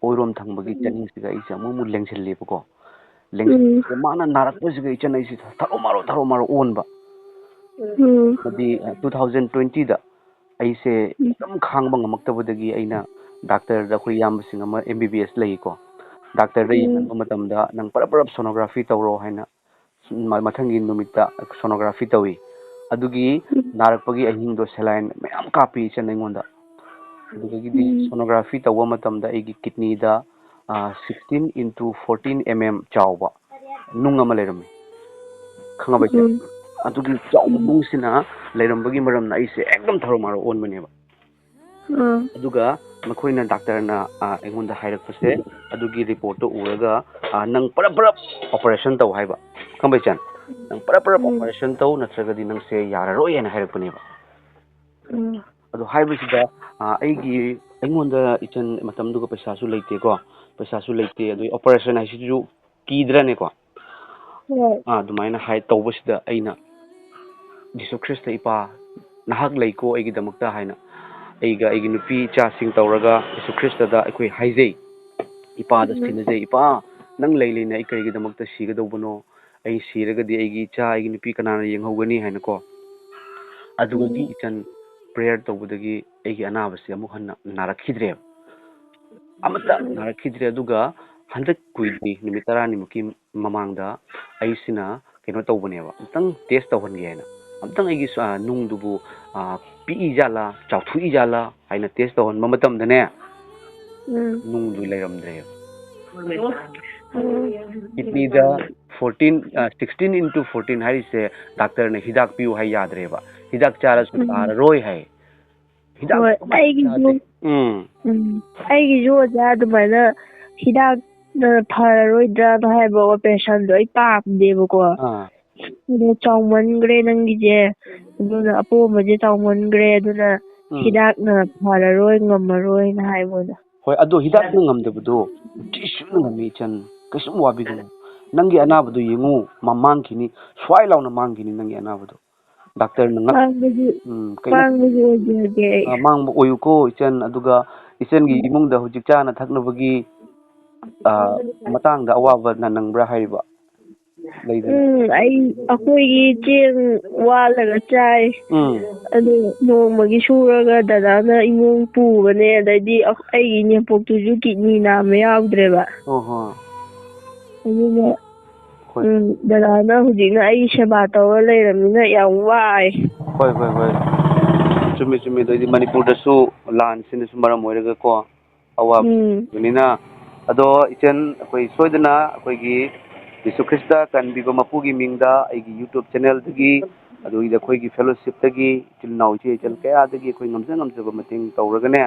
ꯑꯣꯏꯔꯣꯝ ꯊꯪꯕꯒꯤ ꯆꯅꯤꯡꯁꯤꯒ ꯑꯩꯁꯦ ꯑꯃꯨꯛ ꯂꯦꯡꯁꯤꯜꯂꯦꯕꯀꯣ ꯃꯥꯅ ꯅꯥꯔꯛꯄꯁꯤꯒ ꯏꯆꯟ ꯑꯩꯁꯦ ꯊꯔꯣ ꯃꯥꯔꯣ ꯑꯣꯟꯕ ꯑꯃꯗꯤ 2020ꯗ ꯑꯩꯁꯦ ꯑꯗꯨꯝ ꯈꯥꯡꯕ ꯉꯝꯃꯛꯇꯕꯗꯒꯤ ꯑꯩꯅ ꯗꯥꯛꯇꯔꯗ ꯑꯩꯈꯣꯏ ꯏꯌꯥꯝꯕꯁꯤꯡ ꯑꯃ MBBS ꯂꯩꯀꯣ ꯗꯥꯛꯇꯔꯗ ꯌꯦꯡꯍꯟꯕ ꯃꯇꯝꯗ ꯅꯪ ꯄꯔꯞ ꯁꯣꯅꯣꯒ꯭ꯔꯥꯐꯤ ꯇꯧꯔꯣ ꯍꯥꯏꯅ ꯃꯊꯪꯒꯤ ꯅꯨꯃꯤꯠꯇ ꯁꯣꯅꯣꯒ꯭ꯔꯥꯐꯤ ꯇꯧꯏ ꯑꯗꯨꯒꯤ ꯅꯥꯔꯛꯄꯒꯤ ꯑꯍꯤꯡꯗꯣ ꯁꯦꯂꯥꯏꯟ ꯃꯌꯥꯝ ꯀꯥꯞꯄꯤ ꯏꯆꯟ ꯑꯩꯉꯣꯟꯗ ꯑꯗꯨꯗꯒꯤꯗꯤ ꯁꯣꯅꯣꯒ꯭ꯔꯥꯐꯤ ꯇꯧꯕ ꯃꯇꯝꯗ ꯑꯩꯒꯤ ꯀꯤꯗꯅꯤꯗ 16x14 mm ꯆꯥꯎꯕ ꯅꯨꯡ ꯑꯃ ꯂꯩꯔꯝꯃꯤ ꯈꯪꯉꯕ ꯏꯆꯦ ꯑꯗꯨꯒꯤ ꯆꯥꯎꯕ ꯅꯨꯡꯁꯤꯅ ꯂꯩꯔꯝꯕꯒꯤ ꯃꯔꯝꯅ ꯑꯩꯁꯦ ꯑꯦꯛꯗꯝ ꯊꯔꯣ ꯃꯥꯔꯣ ꯑꯣꯟꯕꯅꯦꯕ ꯑꯗꯨꯒ ꯃꯈꯣꯏꯅ ꯗꯥꯛꯇꯔꯅ ꯑꯩꯉꯣꯟꯗ ꯍꯥꯏꯔꯛꯄꯁꯦ ꯑꯗꯨꯒꯤ ꯔꯤꯄꯣꯔꯠꯇꯣ ꯎꯔꯒ ꯅꯪ ꯄꯔꯞ ꯑꯣꯄꯔꯦꯁꯟ ꯇꯧ ꯍꯥꯏꯕ ꯈꯪꯕ ꯏꯆꯟ ꯅꯪ ꯄꯔꯞ ꯑꯣꯄꯔꯦꯁꯟ ꯇꯧ ꯅꯠꯇ꯭ꯔꯒꯗꯤ ꯅꯪꯁꯦ ꯌꯥꯔꯔꯣꯏ ꯍꯥꯏꯅ ꯍꯥꯏꯔꯛꯄꯅꯦꯕ ꯑꯗꯣ ꯍꯥꯏꯕꯁꯤꯗ ꯑꯩꯉꯣꯟꯗ ꯏꯆꯟ ꯃꯇꯝꯗꯨꯒ ꯄꯩꯁꯥꯁꯨ ꯂꯩꯇꯦꯀꯣ ꯑꯗꯨꯒꯤ ꯑꯣꯄꯔꯦꯁꯟ ꯍꯥꯏꯁꯤꯁꯨ ꯀꯤꯗ꯭ꯔꯅꯦꯀꯣ ꯑꯗꯨꯃꯥꯏꯅ ꯇꯧꯕꯁꯤꯗ ꯑꯩꯅ ꯖꯤꯁꯨ ꯈ꯭ꯔꯤꯁꯇ ꯏꯄꯥ ꯅꯍꯥꯛ ꯂꯩꯀꯣ ꯑꯩꯒꯤꯗꯃꯛꯇ ꯍꯥꯏꯅ ꯑꯩꯒꯤ ꯅꯨꯄꯤ ꯏꯆꯥꯁꯤꯡ ꯇꯧꯔꯒ ꯖꯤꯁꯨ ꯈ꯭ꯔꯤꯁꯇꯗ ꯑꯩꯈꯣꯏ ꯍꯥꯏꯖꯩ ꯏꯄꯥꯗ ꯁꯤꯟꯅꯖꯩ ꯏꯄꯥ ꯅꯪ ꯂꯩꯅ ꯑꯩ ꯀꯔꯤꯒꯤꯗꯃꯛꯇ ꯁꯤꯒꯗꯧꯕꯅꯣ ꯑꯩ ꯁꯤꯔꯒꯗꯤ ꯑꯩꯒꯤ ꯏꯆꯥ ꯑꯩꯒꯤ ꯅꯨꯄꯤ ꯀꯅꯥꯅ ꯌꯦꯡꯍꯧꯒꯅꯤ ꯍꯥꯏꯅꯀꯣ ꯑꯗꯨꯒꯗꯤ ꯏꯆꯟ ꯄ꯭ꯔꯦꯌꯔ ꯇꯧꯕꯗꯒꯤ ꯑꯩꯒꯤ ꯑꯅꯥꯕꯁꯤ ꯑꯃꯨꯛ ꯍꯟꯅ ꯅꯥꯔꯛꯈꯤꯗ꯭ꯔꯦꯕ ꯑꯃꯠꯇ ꯅꯥꯔꯛꯈꯤꯗ꯭ꯔꯦ ꯑꯗꯨꯒ ꯍꯟꯗꯛ ꯀꯨꯏꯗ꯭ꯔꯤ ꯅꯨꯃꯤꯠ 10ꯅꯤꯃꯨꯛꯀꯤ ꯃꯃꯥꯡꯗ ꯑꯩꯁꯤꯅ ꯀꯩꯅꯣ ꯇꯧꯕꯅꯦꯕ ꯑꯝꯇꯪ ꯇꯦꯁ ꯇꯧꯍꯟꯒꯦ ꯍꯥꯏꯅ ꯑꯝꯇꯪ ꯑꯩꯒꯤ ꯅꯨꯡꯗꯨꯕꯨ ꯄꯤꯛꯏ ꯖꯥꯠꯂꯥ ꯆꯥꯎꯊꯣꯛꯏ ꯖꯥꯠꯂꯥ ꯍꯥꯏꯅ ꯇꯦꯁ ꯇꯧꯍꯟꯕ ꯃꯇꯝꯗꯅꯦ ꯅꯨꯡꯗꯨ ꯂꯩꯔꯝꯗ꯭ꯔꯦꯕ ꯀꯤꯗꯅꯤꯗ 16x14 ꯍꯥꯏꯔꯤꯁꯦ ꯗꯥꯛꯇꯔꯅ ꯍꯤꯗꯥꯛ ꯄꯤꯌꯨ ꯍꯥꯏ ꯌꯥꯗ꯭ꯔꯦꯕ ꯍꯤꯗꯥꯛ ꯆꯥꯔꯁꯨ ꯇꯥꯔꯔꯣꯏ ꯍꯥꯏ ꯑꯩꯒꯤꯁꯨ ꯑꯣꯖꯥ ꯑꯗꯨꯃꯥꯏꯅ ꯍꯤꯗꯥꯛꯅ ꯐꯔꯔꯣꯏꯗ꯭ꯔꯥꯅ ꯍꯥꯏꯕ ꯑꯣꯄꯔꯦꯁꯟꯗꯣ ꯑꯩ ꯄꯥꯝꯗꯦꯕꯀꯣ ꯑꯗꯣ ꯆꯥꯎꯃꯟꯈ꯭ꯔꯦꯅꯪꯒꯤꯁꯦ ꯑꯗꯨꯅ ꯑꯄꯣꯝꯕꯁꯦ ꯆꯥꯎꯃꯟꯈ꯭ꯔꯦ ꯑꯗꯨꯅ ꯍꯤꯗꯥꯛꯅ ꯐꯔꯔꯣꯏ ꯉꯝꯃꯔꯣꯏꯅ ꯍꯥꯏꯕꯗ ꯍꯣꯏ ꯑꯗꯣ ꯍꯤꯗꯥꯛꯅ ꯉꯝꯗꯕꯗꯣ ꯖꯤꯁꯨꯅ ꯉꯝꯃꯤ ꯏꯆꯟ ꯀꯩꯁꯨꯝ ꯋꯥꯕꯤꯒꯅꯨ ꯅꯪꯒꯤ ꯑꯅꯥꯕꯗꯨ ꯌꯦꯡꯉꯨ ꯃꯥꯡꯈꯤꯅꯤ ꯁ꯭ꯋꯥꯏ ꯂꯥꯎꯅ ꯃꯥꯡꯈꯤꯅꯤ ꯅꯪꯒꯤ ꯑꯅꯥꯕꯗꯣ ꯗꯥꯛꯇꯔꯅ ꯃꯥꯡꯕ ꯑꯣꯏꯌꯨꯀꯣ ꯏꯆꯟ ꯑꯗꯨꯒ ꯏꯆꯟꯒꯤ ꯏꯃꯨꯡꯗ ꯍꯧꯖꯤꯛ ꯆꯥꯅ ꯊꯛꯅꯕꯒꯤ matangda awabana nangbra haiba leidana ꯑꯩꯈꯣꯏꯒꯤ ꯆꯦꯡ ꯋꯥꯜꯂꯒ ꯆꯥꯏ ꯑꯗꯨ ꯅꯣꯡꯃꯒꯤ ꯁꯨꯔꯒ ꯗꯗꯥꯅ ꯏꯃꯨꯡ ꯄꯨꯕꯅꯦ ꯑꯗꯩꯗꯤ ꯑꯩꯒꯤ ꯏꯅꯦꯝꯄꯣꯛꯇꯨꯁꯨ ꯀꯤꯗꯅꯤ ꯅꯥꯝꯃ ꯌꯥꯎꯗ꯭ꯔꯦꯕ ꯑꯗꯨꯅ ꯗꯗꯥꯅ ꯍꯧꯖꯤꯛꯅ ꯑꯩ ꯁꯦꯕꯥ ꯇꯧꯔ ꯂꯩꯔꯕꯅꯤꯅ ꯌꯥꯝ ꯋꯥꯏ ꯍꯣꯏ ꯆꯨꯝꯃꯤ ꯑꯗꯨꯗꯤ ꯃꯅꯤꯄꯨꯔꯗꯁꯨ ꯂꯥꯟꯁꯤꯅꯁꯨ ꯃꯔꯝ ꯑꯣꯏꯔꯒ ꯀꯣ ꯑꯋꯥꯕꯅꯤꯅ ꯑꯗꯣ ꯏꯆꯟ ꯑꯩꯈꯣꯏ ꯁꯣꯏꯗꯅ ꯑꯩꯈꯣꯏꯒꯤ ꯖꯤꯁꯨ ꯈ꯭ꯔꯤꯁꯇ ꯀꯟꯕꯤꯕ ꯃꯄꯨꯒꯤ ꯃꯤꯡꯗ ꯑꯩꯒꯤ ꯌꯨꯇꯨꯕ ꯆꯦꯅꯦꯜꯗꯒꯤ ꯑꯗꯨꯒꯤꯗ ꯑꯩꯈꯣꯏꯒꯤ ꯐꯦꯂꯣꯁꯤꯞꯇꯒꯤ ꯏꯆꯤꯜ ꯏꯅꯥꯎ ꯏꯆꯦ ꯀꯌꯥꯗꯒꯤ ꯑꯩꯈꯣꯏ ꯉꯝꯖꯕ ꯃꯇꯦꯡ ꯇꯧꯔꯒꯅꯦ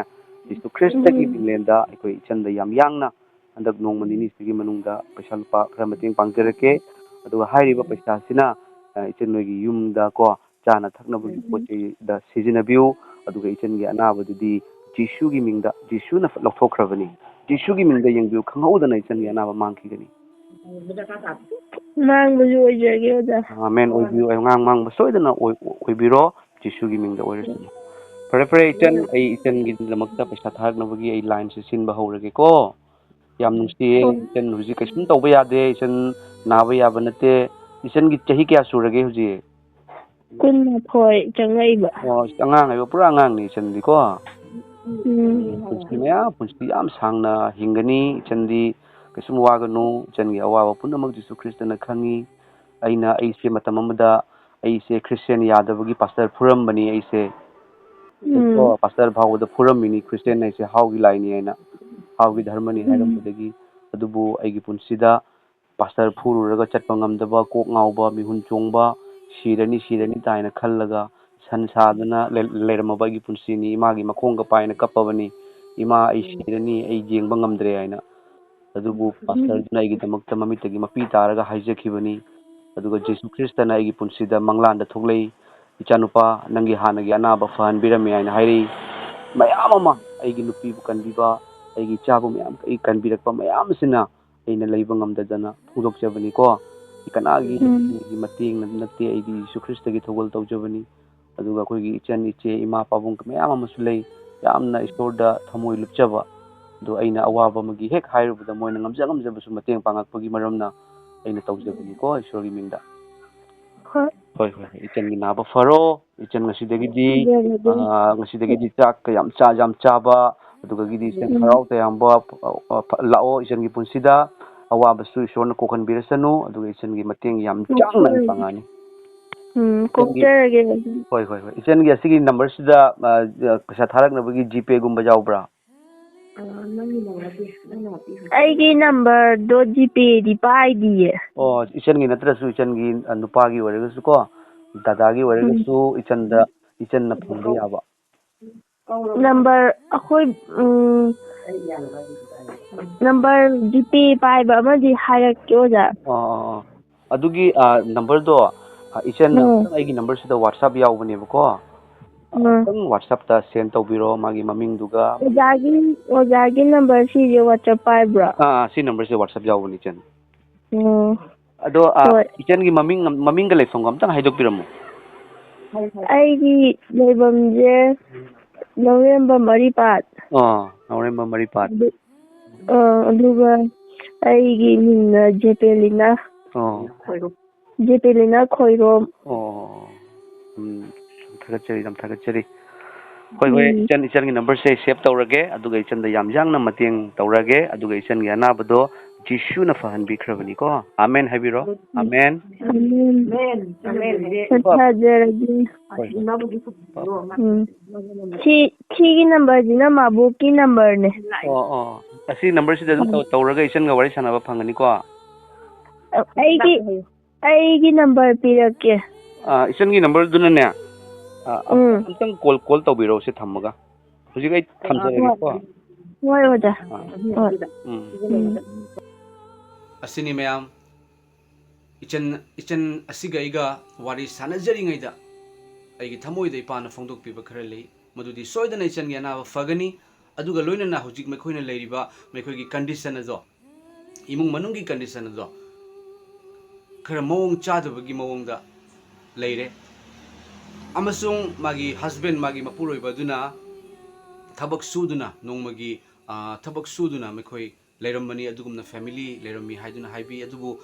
ꯖꯤꯁꯨ ꯈ꯭ꯔꯤꯁꯇꯒꯤ ꯃꯤꯡꯂꯦꯟꯗ ꯑꯩꯈꯣꯏ ꯏꯆꯟꯗ ꯌꯥꯝ ꯌꯥꯡꯅ ꯍꯟꯗꯛ ꯅꯣꯡꯃ ꯅꯤꯅꯤꯁꯤꯒꯤ ꯃꯅꯨꯡꯗ ꯄꯩꯁꯥ ꯂꯨꯄꯥ ꯈꯔ ꯃꯇꯦꯡ ꯄꯥꯡꯖꯔꯛꯀꯦ ꯑꯗꯨꯒ ꯍꯥꯏꯔꯤꯕ ꯄꯩꯁꯥꯁꯤꯅ ꯏꯆꯟ ꯅꯣꯏꯒꯤ ꯌꯨꯝꯗ ꯀꯣ ꯆꯥꯅ ꯊꯛꯅꯕꯒꯤ ꯄꯣꯠ ꯆꯩꯗ ꯁꯤꯖꯤꯟꯅꯕꯤꯌꯨ ꯑꯗꯨꯒ ꯏꯆꯟꯒꯤ ꯑꯅꯥꯕꯗꯨꯗꯤ ꯖꯤꯁꯨꯒꯤ ꯃꯤꯡꯗ ꯖꯤꯁꯨꯅ ꯂꯧꯊꯣꯛꯈ꯭ꯔꯕꯅꯤ ꯖꯤꯁꯨꯒꯤ ꯃꯤꯡꯗ ꯌꯦꯡꯕꯤꯌꯨ ꯈꯪꯍꯧꯗꯅ ꯏꯆꯟꯒꯤ ꯑꯅꯥꯕ ꯃꯥꯡꯈꯤꯒꯅꯤ ꯃꯥꯡꯕꯁꯨ ꯑꯣꯏꯖꯒꯦ ꯑꯣꯖꯥ ꯑꯃꯦꯟ ꯑꯣꯏꯕꯤꯌꯨ ꯃꯥꯡꯕ ꯁꯣꯏꯗꯅ ꯑꯣꯏꯕꯤꯔꯣ ꯖꯤꯁꯨꯒꯤ ꯃꯤꯡꯗ ꯑꯣꯏꯔꯁꯅꯨ ꯐꯔꯦ ꯏꯆꯟ ꯑꯩ ꯏꯆꯟꯒꯤꯗꯃꯛꯇ ꯄꯩꯁꯥ ꯊꯥꯔꯛꯅꯕꯒꯤ ꯑꯩ ꯂꯥꯏꯟꯁꯦ ꯁꯤꯟꯕ ꯍꯧꯔꯒꯦꯀꯣ ꯌꯥꯝ ꯅꯨꯡꯁꯤꯌꯦ ꯏꯆꯟ ꯍꯧꯖꯤꯛ ꯀꯩꯁꯨꯝ ꯇꯧꯕ ꯌꯥꯗꯦ ꯏꯆꯟ ꯅꯥꯕ ꯌꯥꯕ ꯅꯠꯇꯦ ꯏꯆꯟꯒꯤ ꯆꯍꯤ ꯀꯌꯥ ꯁꯨꯔꯒꯦ ꯍꯧꯖꯤꯛ 12 ꯆꯪꯉꯛꯏꯕ ꯑꯉꯥꯡ ꯍꯥꯏꯕ ꯄꯨꯔꯥ ꯑꯉꯥꯡꯅꯤ ꯏꯆꯟꯗꯤꯀꯣ ꯄꯨꯟꯁꯤ ꯌꯥꯝ ꯁꯥꯡꯅ ꯍꯤꯡꯒꯅꯤ ꯏꯆꯟꯗꯤ ꯀꯩꯁꯨꯝ ꯋꯥꯒꯅꯨ ꯏꯆꯟꯒꯤ ꯑꯋꯥꯕ ꯄꯨꯝꯅꯃꯛ ꯖꯤꯁꯨ ꯈ꯭ꯔꯤꯁꯇꯅ ꯈꯪꯉꯤ ꯑꯩꯁꯦ ꯃꯇꯝ ꯑꯃꯗ ꯑꯩꯁꯦ ꯈ꯭ꯔꯤꯁꯇꯦꯟ ꯌꯥꯗꯕꯒꯤ ꯄꯥꯁꯇꯔ ꯐꯨꯔꯝꯕꯅꯤ ꯑꯩꯁꯦ ꯄꯥꯁꯇꯔ ꯐꯥꯎꯕꯗ ꯐꯨꯔꯝꯃꯤꯅꯤ ꯈ꯭ꯔꯤꯁꯇꯦꯟ ꯍꯥꯏꯁꯦ ꯍꯥꯎꯒꯤ ꯂꯥꯏꯅꯤ ꯍꯥꯏꯅ ꯍꯥꯎꯒꯤ ꯙꯔꯃꯅꯤ ꯍꯥꯏꯔꯝꯕꯗꯒꯤ ꯑꯗꯨꯕు ꯑꯩꯒꯤ ꯄꯨꯟꯁꯤꯗ ꯄꯥꯁꯇꯔ ꯐꯨꯔꯨꯔꯒ ꯆꯠꯄ ꯉꯝꯗꯕ ꯀꯣꯛ ꯉꯥꯎꯕ ꯃꯤꯍꯨꯟ ꯆꯣꯡꯕ ꯁꯤꯔꯅꯤ ꯇꯥꯏꯅ ꯈꯜꯂꯒ ꯁꯟ ꯁꯥꯗꯨꯅ ꯂꯩꯔꯝꯃꯕ ꯑꯩꯒꯤ ꯄꯨꯟꯁꯤꯅꯤ ꯏꯃꯥꯒꯤ ꯃꯈꯣꯡꯒ ꯄꯥꯏꯅ ꯀꯞꯄꯕꯅꯤ ꯏꯃꯥ ꯑꯩ ꯁꯤꯔꯅꯤ ꯑꯩ ꯌꯦꯡꯕ ꯉꯝꯗ꯭ꯔꯦ ꯍꯥꯏꯅ ꯑꯗꯨꯕꯨ ꯄꯥꯁꯇꯔꯗꯨꯅ ꯑꯩꯒꯤꯗꯃꯛꯇ ꯃꯃꯤꯠꯇꯒꯤ ꯃꯄꯤ ꯇꯥꯔꯒ ꯍꯥꯏꯖꯈꯤꯕꯅꯤ ꯑꯗꯨꯒ ꯖꯤꯁꯨ ꯈ꯭ꯔꯤꯁꯇꯅ ꯑꯩꯒꯤ ꯄꯨꯟꯁꯤꯗ ꯃꯪꯂꯥꯟꯗ ꯊꯣꯛꯂꯛꯏ ꯏꯆꯥꯅꯨꯄꯥ ꯅꯪꯒꯤ ꯍꯥꯟꯅꯒꯤ ꯑꯅꯥꯕ ꯐꯍꯟꯕꯤꯔꯝꯃꯤ ꯍꯥꯏꯅ ꯍꯥꯏꯔꯛꯏ ꯃꯌꯥꯝ ꯑꯃ ꯑꯩꯒꯤ ꯅꯨꯄꯤꯕꯨ ꯀꯟꯕꯤꯕ ꯑꯩꯒꯤ ꯏꯆꯥꯕꯨ ꯃꯌꯥꯝ ꯑꯩ ꯀꯟꯕꯤꯔꯛꯄ ꯃꯌꯥꯝ ꯑꯁꯤꯅ ꯑꯩꯅ ꯂꯩꯕ ꯉꯝꯗꯗꯅ ꯐꯣꯡꯗꯣꯛꯆꯕꯅꯤꯀꯣ ꯀꯅꯥꯒꯤ ꯃꯇꯦꯡꯅ ꯅꯠꯇꯦ ꯑꯩꯗꯤ ꯖꯤꯁꯨ ꯈ꯭ꯔꯤꯁꯇꯒꯤ ꯊꯧꯒꯜ ꯇꯧꯖꯕꯅꯤ ꯑꯗꯨꯒ ꯑꯩꯈꯣꯏꯒꯤ ꯏꯆꯟ ꯏꯆꯦ ꯏꯃꯥ ꯄꯥꯕꯨꯡ ꯃꯌꯥꯝ ꯑꯃꯁꯨ ꯂꯩ ꯌꯥꯝꯅ ꯏꯁꯣꯔꯗ ꯊꯃꯣꯏ ꯂꯨꯞꯆꯕ ꯑꯗꯣ ꯑꯩꯅ ꯑꯋꯥꯕ ꯑꯃꯒꯤ ꯍꯦꯛ ꯍꯥꯏꯔꯨꯕꯗ ꯃꯣꯏꯅ ꯉꯝꯖꯕꯁꯨ ꯃꯇꯦꯡ ꯄꯥꯡꯉꯛꯄꯒꯤ ꯃꯔꯝꯅ ꯑꯩꯅ ꯇꯧꯖꯕꯅꯤꯀꯣ ꯏꯁꯣꯔꯒꯤ ꯃꯤꯡꯗ ꯍꯣꯏ ꯏꯆꯟꯒꯤ ꯅꯥꯕ ꯐꯔꯣ ꯏꯆꯟ ꯉꯁꯤꯗꯒꯤꯗꯤ ꯆꯥꯛ ꯌꯥꯝ ꯆꯥꯕ ꯑꯗꯨꯒꯤꯗꯤ ꯏꯆꯟ ꯍꯔꯥꯎ ꯇꯌꯥꯝꯕ ꯂꯥꯛꯑꯣ ꯏꯆꯟꯒꯤ ꯄꯨꯟꯁꯤꯗ ꯑꯋꯥꯕꯁꯨ ꯏꯁꯣꯔꯅ ꯀꯣꯛꯍꯟꯕꯤꯔꯁꯅꯨ ꯑꯗꯨꯒ ꯏꯆꯟꯒꯤ ꯃꯇꯦꯡ ꯌꯥꯝ ꯆꯥꯎꯅ ꯑꯩ ꯄꯥꯡꯉꯛꯑꯅꯤ ꯀꯣꯛꯆꯔꯒꯦ ꯍꯣꯏ ꯏꯆꯟꯒꯤ ꯑꯁꯤꯒꯤ ꯅꯝꯕꯔꯁꯤꯗ ꯄꯩꯁꯥ ꯊꯥꯔꯛꯅꯕꯒꯤ ꯖꯤꯄꯦꯒꯨꯝꯕ ꯌꯥꯎꯕ꯭ꯔꯥ ꯑꯩꯒꯤ ꯅꯝꯕꯔꯗꯣ ꯖꯤꯄꯦꯗꯤ ꯄꯥꯏꯗꯤꯌꯦ ꯏꯆꯟꯒꯤ ꯅꯠꯇ꯭ꯔꯁꯨ ꯏꯆꯟꯒꯤ ꯅꯨꯄꯥꯒꯤ ꯑꯣꯏꯔꯒꯁꯨ ꯀꯣ ꯗꯗꯥꯒꯤ ꯑꯣꯏꯔꯒꯁꯨ ꯏꯆꯟꯅ ꯐꯪꯕ ꯌꯥꯕ ꯅꯝꯕꯔ ꯑꯩꯈꯣꯏ ꯅꯝꯕꯔ ꯖꯤꯄꯦ ꯄꯥꯏꯕ ꯑꯃꯗꯤ ꯍꯥꯏꯔꯛꯀꯦ ꯑꯣꯖꯥ ꯑꯗꯨꯒꯤ ꯅꯝꯕꯔꯗꯣ ꯏꯆꯟꯅ ꯑꯩꯒꯤ ꯅꯝꯕꯔꯁꯤꯗ ꯋꯥꯠꯁꯑꯦꯞ ꯌꯥꯎꯕꯅꯦꯕꯀꯣ ꯑꯃꯨꯛꯇꯪ ꯋꯥꯠꯁꯑꯦꯞꯇ ꯁꯦꯟ ꯇꯧꯕꯤꯔꯣ ꯃꯥꯒꯤ ꯃꯃꯤꯡꯗꯨꯒ ꯑꯣꯖꯥꯒꯤ ꯅꯝꯕꯔ ꯁꯤꯁꯦ ꯋꯥꯠꯁꯑꯦꯞ ꯄꯥꯏꯕ꯭ꯔꯣ ꯁꯤ ꯅꯝꯕꯔꯁꯦ ꯋꯥꯠꯁꯑꯦꯞ ꯌꯥꯎꯕꯅꯤ ꯏꯆꯟ ꯑꯗꯣ ꯍꯣꯏ ꯏꯆꯟꯒꯤ ꯃꯃꯤꯡꯒ ꯂꯩꯐꯝꯒ ꯑꯝꯇꯪ ꯍꯥꯏꯗꯣꯛꯄꯤꯔꯝꯃꯨ ꯑꯩꯒꯤ ꯂꯩꯐꯝꯁꯦ ꯅꯧꯔꯦꯝꯕꯝ ꯃꯔꯤꯄꯥꯠ ꯅꯧꯔꯦꯝꯕꯝ ꯃꯔꯤꯄꯥꯠ ꯑꯗꯨꯒ ꯑꯩꯒꯤ ꯃꯤꯡꯅ ꯖꯦꯄꯦꯂꯤꯅꯥ ꯈꯣꯏꯔꯣꯝ ꯌꯥꯝ ꯊꯥꯒꯠꯆꯔꯤ ꯍꯣꯏ ꯏꯆꯟꯒꯤ ꯅꯝꯕꯔꯁꯦ ꯁꯦꯚ ꯇꯧꯔꯒꯦ ꯑꯗꯨꯒ ꯏꯆꯟꯗ ꯌꯥꯝ ꯌꯥꯡꯅ ꯃꯇꯦꯡ ꯇꯧꯔꯒꯦ ꯑꯗꯨꯒ ꯏꯆꯟꯒꯤ ꯑꯅꯥꯕꯗꯣ ꯖꯤꯁꯨꯅ ꯐꯍꯟꯕꯤꯈ꯭ꯔꯕꯅꯤꯀꯣ ꯑꯃꯦꯟ ꯍꯥꯏꯕꯤꯔꯣ ꯑꯃꯦꯟ ꯁꯤꯒꯤ ꯅꯝꯕꯔꯁꯤꯅ ꯃꯕꯣꯛꯀꯤ ꯅꯝꯕꯔꯅꯦ ꯑꯁꯤ ꯅꯝꯕꯔꯁꯤꯗ ꯑꯗꯨꯝ ꯇꯧꯔꯒ ꯏꯆꯟꯒ ꯋꯥꯔꯤ ꯁꯥꯟꯅꯕ ꯐꯪꯒꯅꯤꯀꯣ ꯑꯩꯒꯤ ꯅꯝꯕꯔ ꯄꯤꯔꯛꯀꯦ ꯏꯆꯟꯒꯤ ꯅꯝꯕꯔꯗꯨꯅꯅꯦ ꯑꯝꯇꯪ ꯀꯣꯜ ꯇꯧꯕꯤꯔꯛꯑꯣ ꯁꯤ ꯊꯝꯃꯒ ꯍꯧꯖꯤꯛ ꯑꯩ ꯊꯝꯖꯔꯒꯦꯀꯣ ꯍꯣꯏ ꯑꯣꯖꯥ ꯑꯁꯤꯅꯤ ꯃꯌꯥꯝ ꯏꯆꯟ ꯑꯁꯤꯒ ꯑꯩꯒ ꯋꯥꯔꯤ ꯁꯥꯟꯅꯖꯔꯤꯉꯩꯗ ꯑꯩꯒꯤ ꯊꯃꯣꯏꯗ ꯏꯄꯥꯅ ꯐꯣꯡꯗꯣꯛꯄꯤꯕ ꯈꯔ ꯂꯩ ꯃꯗꯨꯗꯤ ꯁꯣꯏꯗꯅ ꯏꯆꯟꯒꯤ ꯑꯅꯥꯕ ꯐꯒꯅꯤ ꯑꯗꯨꯒ ꯂꯣꯏꯅꯅ ꯍꯧꯖꯤꯛ ꯃꯈꯣꯏꯅ ꯂꯩꯔꯤꯕ ꯃꯈꯣꯏꯒꯤ ꯀꯟꯗꯤꯁꯟ ꯑꯗꯣ ꯏꯃꯨꯡ ꯃꯅꯨꯡꯒꯤ ꯀꯟꯗꯤꯁꯟ ꯑꯗꯣ ꯈꯔ ꯃꯑꯣꯡ ꯆꯥꯗꯕꯒꯤ ꯃꯑꯣꯡꯗ ꯂꯩꯔꯦ ꯑꯃꯁꯨꯡ ꯃꯥꯒꯤ ꯍꯁꯕꯦꯟ ꯃꯥꯒꯤ ꯃꯄꯨꯔꯣꯏꯕ ꯑꯗꯨꯅ ꯊꯕꯛ ꯁꯨꯗꯨꯅ ꯅꯣꯡꯃꯒꯤ ꯊꯕꯛ ꯁꯨꯗꯨꯅ ꯃꯈꯣꯏ ꯂꯩꯔꯝꯕꯅꯤ ꯑꯗꯨꯒꯨꯝꯅ ꯐꯦꯃꯤꯂꯤ ꯂꯩꯔꯝꯃꯤ ꯍꯥꯏꯗꯨꯅ ꯍꯥꯏꯕꯤ ꯑꯗꯨꯕꯨ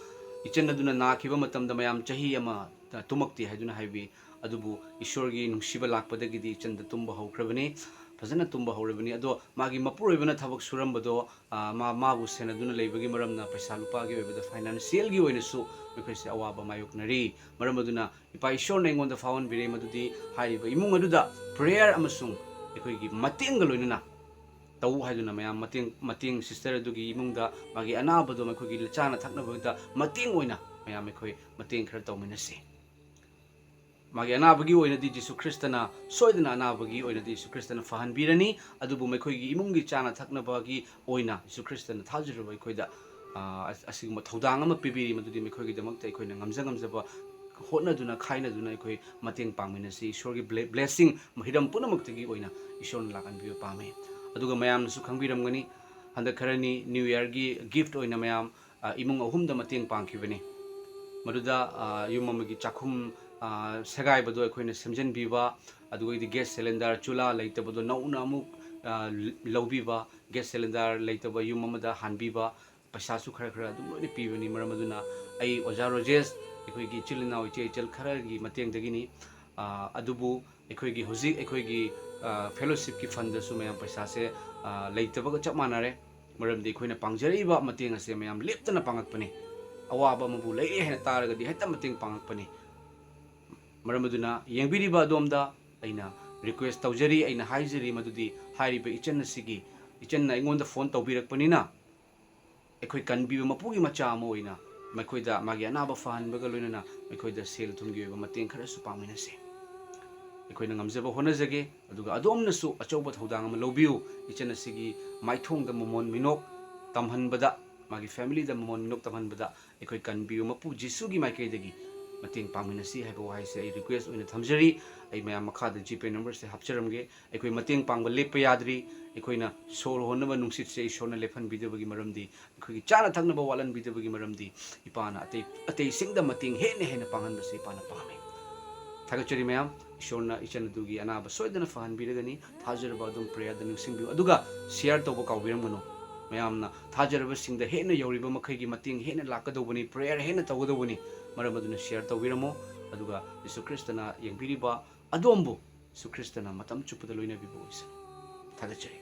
ꯏꯆꯟ ꯑꯗꯨꯅ ꯅꯥꯈꯤꯕ ꯃꯇꯝꯗ ꯃꯌꯥꯝ ꯆꯍꯤ ꯑꯃ ꯇꯨꯝꯃꯛꯇꯦ ꯍꯥꯏꯗꯨꯅ ꯍꯥꯏꯕꯤ ꯑꯗꯨꯕꯨ ꯏꯁꯣꯔꯒꯤ ꯅꯨꯡꯁꯤꯕ ꯂꯥꯛꯄꯗꯒꯤꯗꯤ ꯏꯆꯟꯗ ꯇꯨꯝꯕ ꯍꯧꯈ꯭ꯔꯕꯅꯤ ꯐꯖꯅ ꯇꯨꯝꯕ ꯍꯧꯔꯕꯅꯤ ꯑꯗꯣ ꯃꯥꯒꯤ ꯃꯄꯨꯔꯣꯏꯕꯅ ꯊꯕꯛ ꯁꯨꯔꯝꯕꯗꯣ ꯃꯥꯕꯨ ꯁꯦꯟꯅꯗꯨꯅ ꯂꯩꯕꯒꯤ ꯃꯔꯝꯅ ꯄꯩꯁꯥ ꯂꯨꯄꯥꯒꯤ ꯑꯣꯏꯕꯗ ꯐꯥꯏꯅꯥꯟꯁꯤꯌꯦꯜꯒꯤ ꯑꯣꯏꯅꯁꯨ ꯃꯈꯣꯏꯁꯦ ꯑꯋꯥꯕ ꯃꯥꯌꯣꯛꯅꯔꯤ ꯃꯔꯝ ꯑꯗꯨꯅ ꯏꯄꯥ ꯏꯁꯣꯔꯅ ꯑꯩꯉꯣꯟꯗ ꯐꯥꯎꯍꯟꯕꯤꯔꯦ ꯃꯗꯨꯗꯤ ꯍꯥꯏꯔꯤꯕ ꯏꯃꯨꯡ ꯑꯗꯨꯗ ꯄ꯭ꯔꯦꯌꯔ ꯑꯃꯁꯨꯡ ꯑꯩꯈꯣꯏꯒꯤ ꯃꯇꯦꯡꯒ ꯂꯣꯏꯅꯅ ꯇꯧ ꯍꯥꯏꯗꯨꯅ ꯃꯌꯥꯝ ꯃꯇꯦꯡ ꯁꯤꯁꯇꯔ ꯑꯗꯨꯒꯤ ꯏꯃꯨꯡꯗ ꯃꯥꯒꯤ ꯑꯅꯥꯕꯗꯣ ꯑꯩꯈꯣꯏꯒꯤ ꯆꯥꯅ ꯊꯛꯅꯕꯗ ꯃꯇꯦꯡ ꯑꯣꯏꯅ ꯃꯌꯥꯝ ꯑꯩꯈꯣꯏ ꯃꯇꯦꯡ ꯈꯔ ꯇꯧꯃꯤꯟꯅꯁꯤ ꯃꯥꯒꯤ ꯑꯅꯥꯕꯒꯤ ꯑꯣꯏꯅꯗꯤ ꯖꯤꯁꯨ ꯈ꯭ꯔꯤꯁꯇꯅ ꯁꯣꯏꯗꯅ ꯑꯅꯥꯕꯒꯤ ꯑꯣꯏꯅꯗꯤ ꯖꯤꯁꯨ ꯈ꯭ꯔꯤꯁꯇꯅ ꯐꯍꯟꯕꯤꯔꯅꯤ ꯑꯗꯨꯕꯨ ꯃꯈꯣꯏꯒꯤ ꯏꯃꯨꯡꯒꯤ ꯆꯥꯅ ꯊꯛꯅꯕꯒꯤ ꯑꯣꯏꯅ ꯖꯤꯁꯨ ꯈ꯭ꯔꯤꯁꯇꯅ ꯊꯥꯖꯔꯕ ꯑꯩꯈꯣꯏꯗ ꯑꯁꯤꯒꯨꯝꯕ ꯊꯧꯗꯥꯡ ꯑꯃ ꯄꯤꯕꯤꯔꯤ ꯃꯗꯨꯗꯤ ꯃꯈꯣꯏꯒꯤꯗꯃꯛꯇ ꯑꯩꯈꯣꯏꯅ ꯉꯝꯖꯕ ꯍꯣꯠꯅꯗꯨꯅ ꯈꯥꯏꯅꯗꯨꯅ ꯑꯩꯈꯣꯏ ꯃꯇꯦꯡ ꯄꯥꯡꯃꯤꯟꯅꯁꯤ ꯏꯁꯣꯔꯒꯤ ꯕ꯭ꯂꯦꯁꯤꯡ ꯍꯤꯔꯝ ꯄꯨꯝꯅꯃꯛꯇꯒꯤ ꯑꯣꯏꯅ ꯏꯁꯣꯔꯅ ꯂꯥꯛꯍꯟꯕꯤꯕ ꯄꯥꯝꯃꯤ ꯑꯗꯨꯒ ꯃꯌꯥꯝꯅꯁꯨ ꯈꯪꯕꯤꯔꯝꯒꯅꯤ ꯍꯟꯗꯛ ꯈꯔꯅꯤ ꯅ꯭ꯌꯨ ꯏꯌꯔꯒꯤ ꯒꯤꯐꯠ ꯑꯣꯏꯅ ꯃꯌꯥꯝ ꯏꯃꯨꯡ ꯑꯍꯨꯝꯗ ꯃꯇꯦꯡ ꯄꯥꯡꯈꯤꯕꯅꯤ ꯃꯗꯨꯗ ꯌꯨꯝ ꯑꯃꯒꯤ ꯆꯥꯛꯈꯨꯝ ꯁꯦꯒꯥꯏꯕꯗꯣ ꯑꯩꯈꯣꯏꯅ ꯁꯦꯝꯖꯤꯟꯕꯤꯕ ꯑꯗꯨꯒꯗꯤ ꯒꯦꯁ ꯁꯤꯂꯤꯟꯗꯔ ꯆꯨꯂꯥ ꯂꯩꯇꯕꯗꯣ ꯅꯧꯅ ꯑꯃꯨꯛ ꯂꯧꯕꯤꯕ ꯒꯦꯁ ꯁꯤꯂꯤꯟꯗꯔ ꯂꯩꯇꯕ ꯌꯨꯝ ꯑꯃꯗ ꯍꯥꯟꯕꯤꯕ ꯄꯩꯁꯥꯁꯨ ꯈꯔ ꯑꯗꯨꯝ ꯂꯣꯏꯅ ꯄꯤꯕꯅꯤ ꯃꯔꯝ ꯑꯗꯨꯅ ꯑꯩ ꯑꯣꯖꯥ ꯔꯣꯖꯦꯁ ꯑꯩꯈꯣꯏꯒꯤ ꯏꯆꯤꯜ ꯏꯅꯥꯎ ꯏꯆꯦ ꯏꯆꯜ ꯈꯔꯒꯤ ꯃꯇꯦꯡꯗꯒꯤꯅꯤ ꯑꯗꯨꯕꯨ ꯑꯩꯈꯣꯏꯒꯤ ꯍꯧꯖꯤꯛ ꯑꯩꯈꯣꯏꯒꯤ ꯐꯦꯂꯣꯁꯤꯞꯀꯤ ꯐꯟꯗꯁꯨ ꯃꯌꯥꯝ ꯄꯩꯁꯥꯁꯦ ꯂꯩꯇꯕꯒ ꯆꯞ ꯃꯥꯟꯅꯔꯦ ꯃꯔꯝꯗꯤ ꯑꯩꯈꯣꯏꯅ ꯄꯥꯡꯖꯔꯤꯕ ꯃꯇꯦꯡ ꯑꯁꯦ ꯃꯌꯥꯝ ꯂꯦꯞꯇꯅ ꯄꯥꯡꯉꯛꯄꯅꯤ ꯑꯋꯥꯕ ꯑꯃꯕꯨ ꯂꯩꯔꯦ ꯍꯥꯏꯅ ꯇꯥꯔꯒꯗꯤ ꯍꯦꯛꯇ ꯃꯇꯦꯡ ꯄꯥꯡꯉꯛꯄꯅꯤ ꯃꯔꯝ ꯑꯗꯨꯅ ꯌꯦꯡꯕꯤꯔꯤꯕ ꯑꯗꯣꯝꯗ ꯑꯩꯅ ꯔꯤꯀ꯭ꯋꯦꯁ ꯇꯧꯖꯔꯤ ꯑꯩꯅ ꯍꯥꯏꯖꯔꯤ ꯃꯗꯨꯗꯤ ꯍꯥꯏꯔꯤꯕ ꯏꯆꯟꯅ ꯑꯩꯉꯣꯟꯗ ꯐꯣꯟ ꯇꯧꯕꯤꯔꯛꯄꯅꯤꯅ ꯑꯩꯈꯣꯏ ꯀꯟꯕꯤꯕ ꯃꯄꯨꯒꯤ ꯃꯆꯥ ꯑꯃ ꯑꯣꯏꯅ ꯃꯈꯣꯏꯗ ꯃꯥꯒꯤ ꯑꯅꯥꯕ ꯐꯍꯟꯕꯒ ꯂꯣꯏꯅꯅ ꯃꯈꯣꯏꯗ ꯁꯦꯜ ꯊꯨꯝꯒꯤ ꯑꯣꯏꯕ ꯃꯇꯦꯡ ꯈꯔꯁꯨ ꯄꯥꯡꯃꯤꯟꯅꯁꯤ ꯑꯩꯈꯣꯏꯅ ꯉꯝꯖꯕ ꯍꯣꯠꯅꯖꯒꯦ ꯑꯗꯨꯒ ꯑꯗꯣꯝꯅꯁꯨ ꯑꯆꯧꯕ ꯊꯧꯗꯥꯡ ꯑꯃ ꯂꯧꯕꯤꯌꯨ ꯏꯆꯟ ꯑꯁꯤꯒꯤ ꯃꯥꯏꯊꯣꯡꯗ ꯃꯃꯣꯟ ꯃꯤꯅꯣꯛ ꯇꯝꯍꯟꯕꯗ ꯃꯥꯒꯤ ꯐꯦꯃꯤꯂꯤꯗ ꯃꯃꯣꯟ ꯃꯤꯅꯣꯛ ꯇꯝꯍꯟꯕꯗ ꯑꯩꯈꯣꯏ ꯀꯟꯕꯤꯌꯨ ꯃꯄꯨ ꯖꯤꯁꯨꯒꯤ ꯃꯥꯏꯀꯩꯗꯒꯤ ꯃꯇꯦꯡ ꯄꯥꯡꯃꯤꯟꯅꯁꯤ ꯍꯥꯏꯕ ꯋꯥꯍꯩꯁꯦ ꯑꯩ ꯔꯤꯀ꯭ꯋꯦꯁ ꯑꯣꯏꯅ ꯊꯝꯖꯔꯤ ꯑꯩ ꯃꯌꯥꯝ ꯃꯈꯥꯗ ꯖꯤꯄꯦ ꯅꯝꯕꯔꯁꯦ ꯍꯥꯞꯆꯔꯝꯒꯦ ꯑꯩꯈꯣꯏ ꯃꯇꯦꯡ ꯄꯥꯡꯕ ꯂꯦꯞꯄ ꯌꯥꯗ꯭ꯔꯤ ꯑꯩꯈꯣꯏꯅ ꯁꯣꯔ ꯍꯣꯟꯅꯕ ꯅꯨꯡꯁꯤꯠꯁꯦ ꯏꯁꯣꯔꯅ ꯂꯦꯞꯍꯟꯕꯤꯗꯕꯒꯤ ꯃꯔꯝꯗꯤ ꯑꯩꯈꯣꯏꯒꯤ ꯆꯥꯅ ꯊꯛꯅꯕ ꯋꯥꯠꯍꯟꯕꯤꯗꯕꯒꯤ ꯃꯔꯝꯗꯤ ꯏꯄꯥꯅ ꯑꯇꯩꯁꯤꯡꯗ ꯃꯇꯦꯡ ꯍꯦꯟꯅ ꯄꯥꯡꯍꯟꯕꯁꯦ ꯏꯄꯥꯅ ꯄꯥꯝꯃꯤ ꯊꯥꯒꯠꯆꯔꯤ ꯃꯌꯥꯝ ꯏꯁꯣꯔꯅ ꯏꯆꯟ ꯑꯗꯨꯒꯤ ꯑꯅꯥꯕ ꯁꯣꯏꯗꯅ ꯐꯍꯟꯕꯤꯔꯒꯅꯤ ꯊꯥꯖꯔꯕ ꯑꯗꯨꯝ ꯄ꯭ꯔꯦꯌꯔꯗ ꯅꯤꯡꯁꯤꯡꯕꯤꯌꯨ ꯑꯗꯨꯒ ꯁꯤꯌꯔ ꯇꯧꯕ ꯀꯥꯎꯕꯤꯔꯝꯒꯅꯨ ꯃꯌꯥꯝꯅ ꯊꯥꯖꯔꯕꯁꯤꯡꯗ ꯍꯦꯟꯅ ꯌꯧꯔꯤꯕ ꯃꯈꯩꯒꯤ ꯃꯇꯦꯡ ꯍꯦꯟꯅ ꯂꯥꯛꯀꯗꯧꯕꯅꯤ ꯄ꯭ꯔꯦꯌꯔ ꯍꯦꯟꯅ ꯇꯧꯒꯗꯧꯕꯅꯤ ꯃꯔꯝ ꯑꯗꯨꯅ ꯁꯤꯌꯔ ꯇꯧꯕꯤꯔꯝꯃꯣ ꯑꯗꯨꯒ ꯖꯤꯁꯨ ꯈ꯭ꯔꯤꯁꯇꯅ ꯌꯦꯡꯕꯤꯔꯤꯕ ꯑꯗꯣꯝꯕꯨ ꯖꯤꯁꯨ ꯈ꯭ꯔꯤꯁꯇꯅ ꯃꯇꯝ ꯆꯨꯞꯄꯗ ꯂꯣꯏꯅꯕꯤꯕ ꯑꯣꯏꯁꯅꯨ ꯊꯥꯒꯠꯆꯔꯤ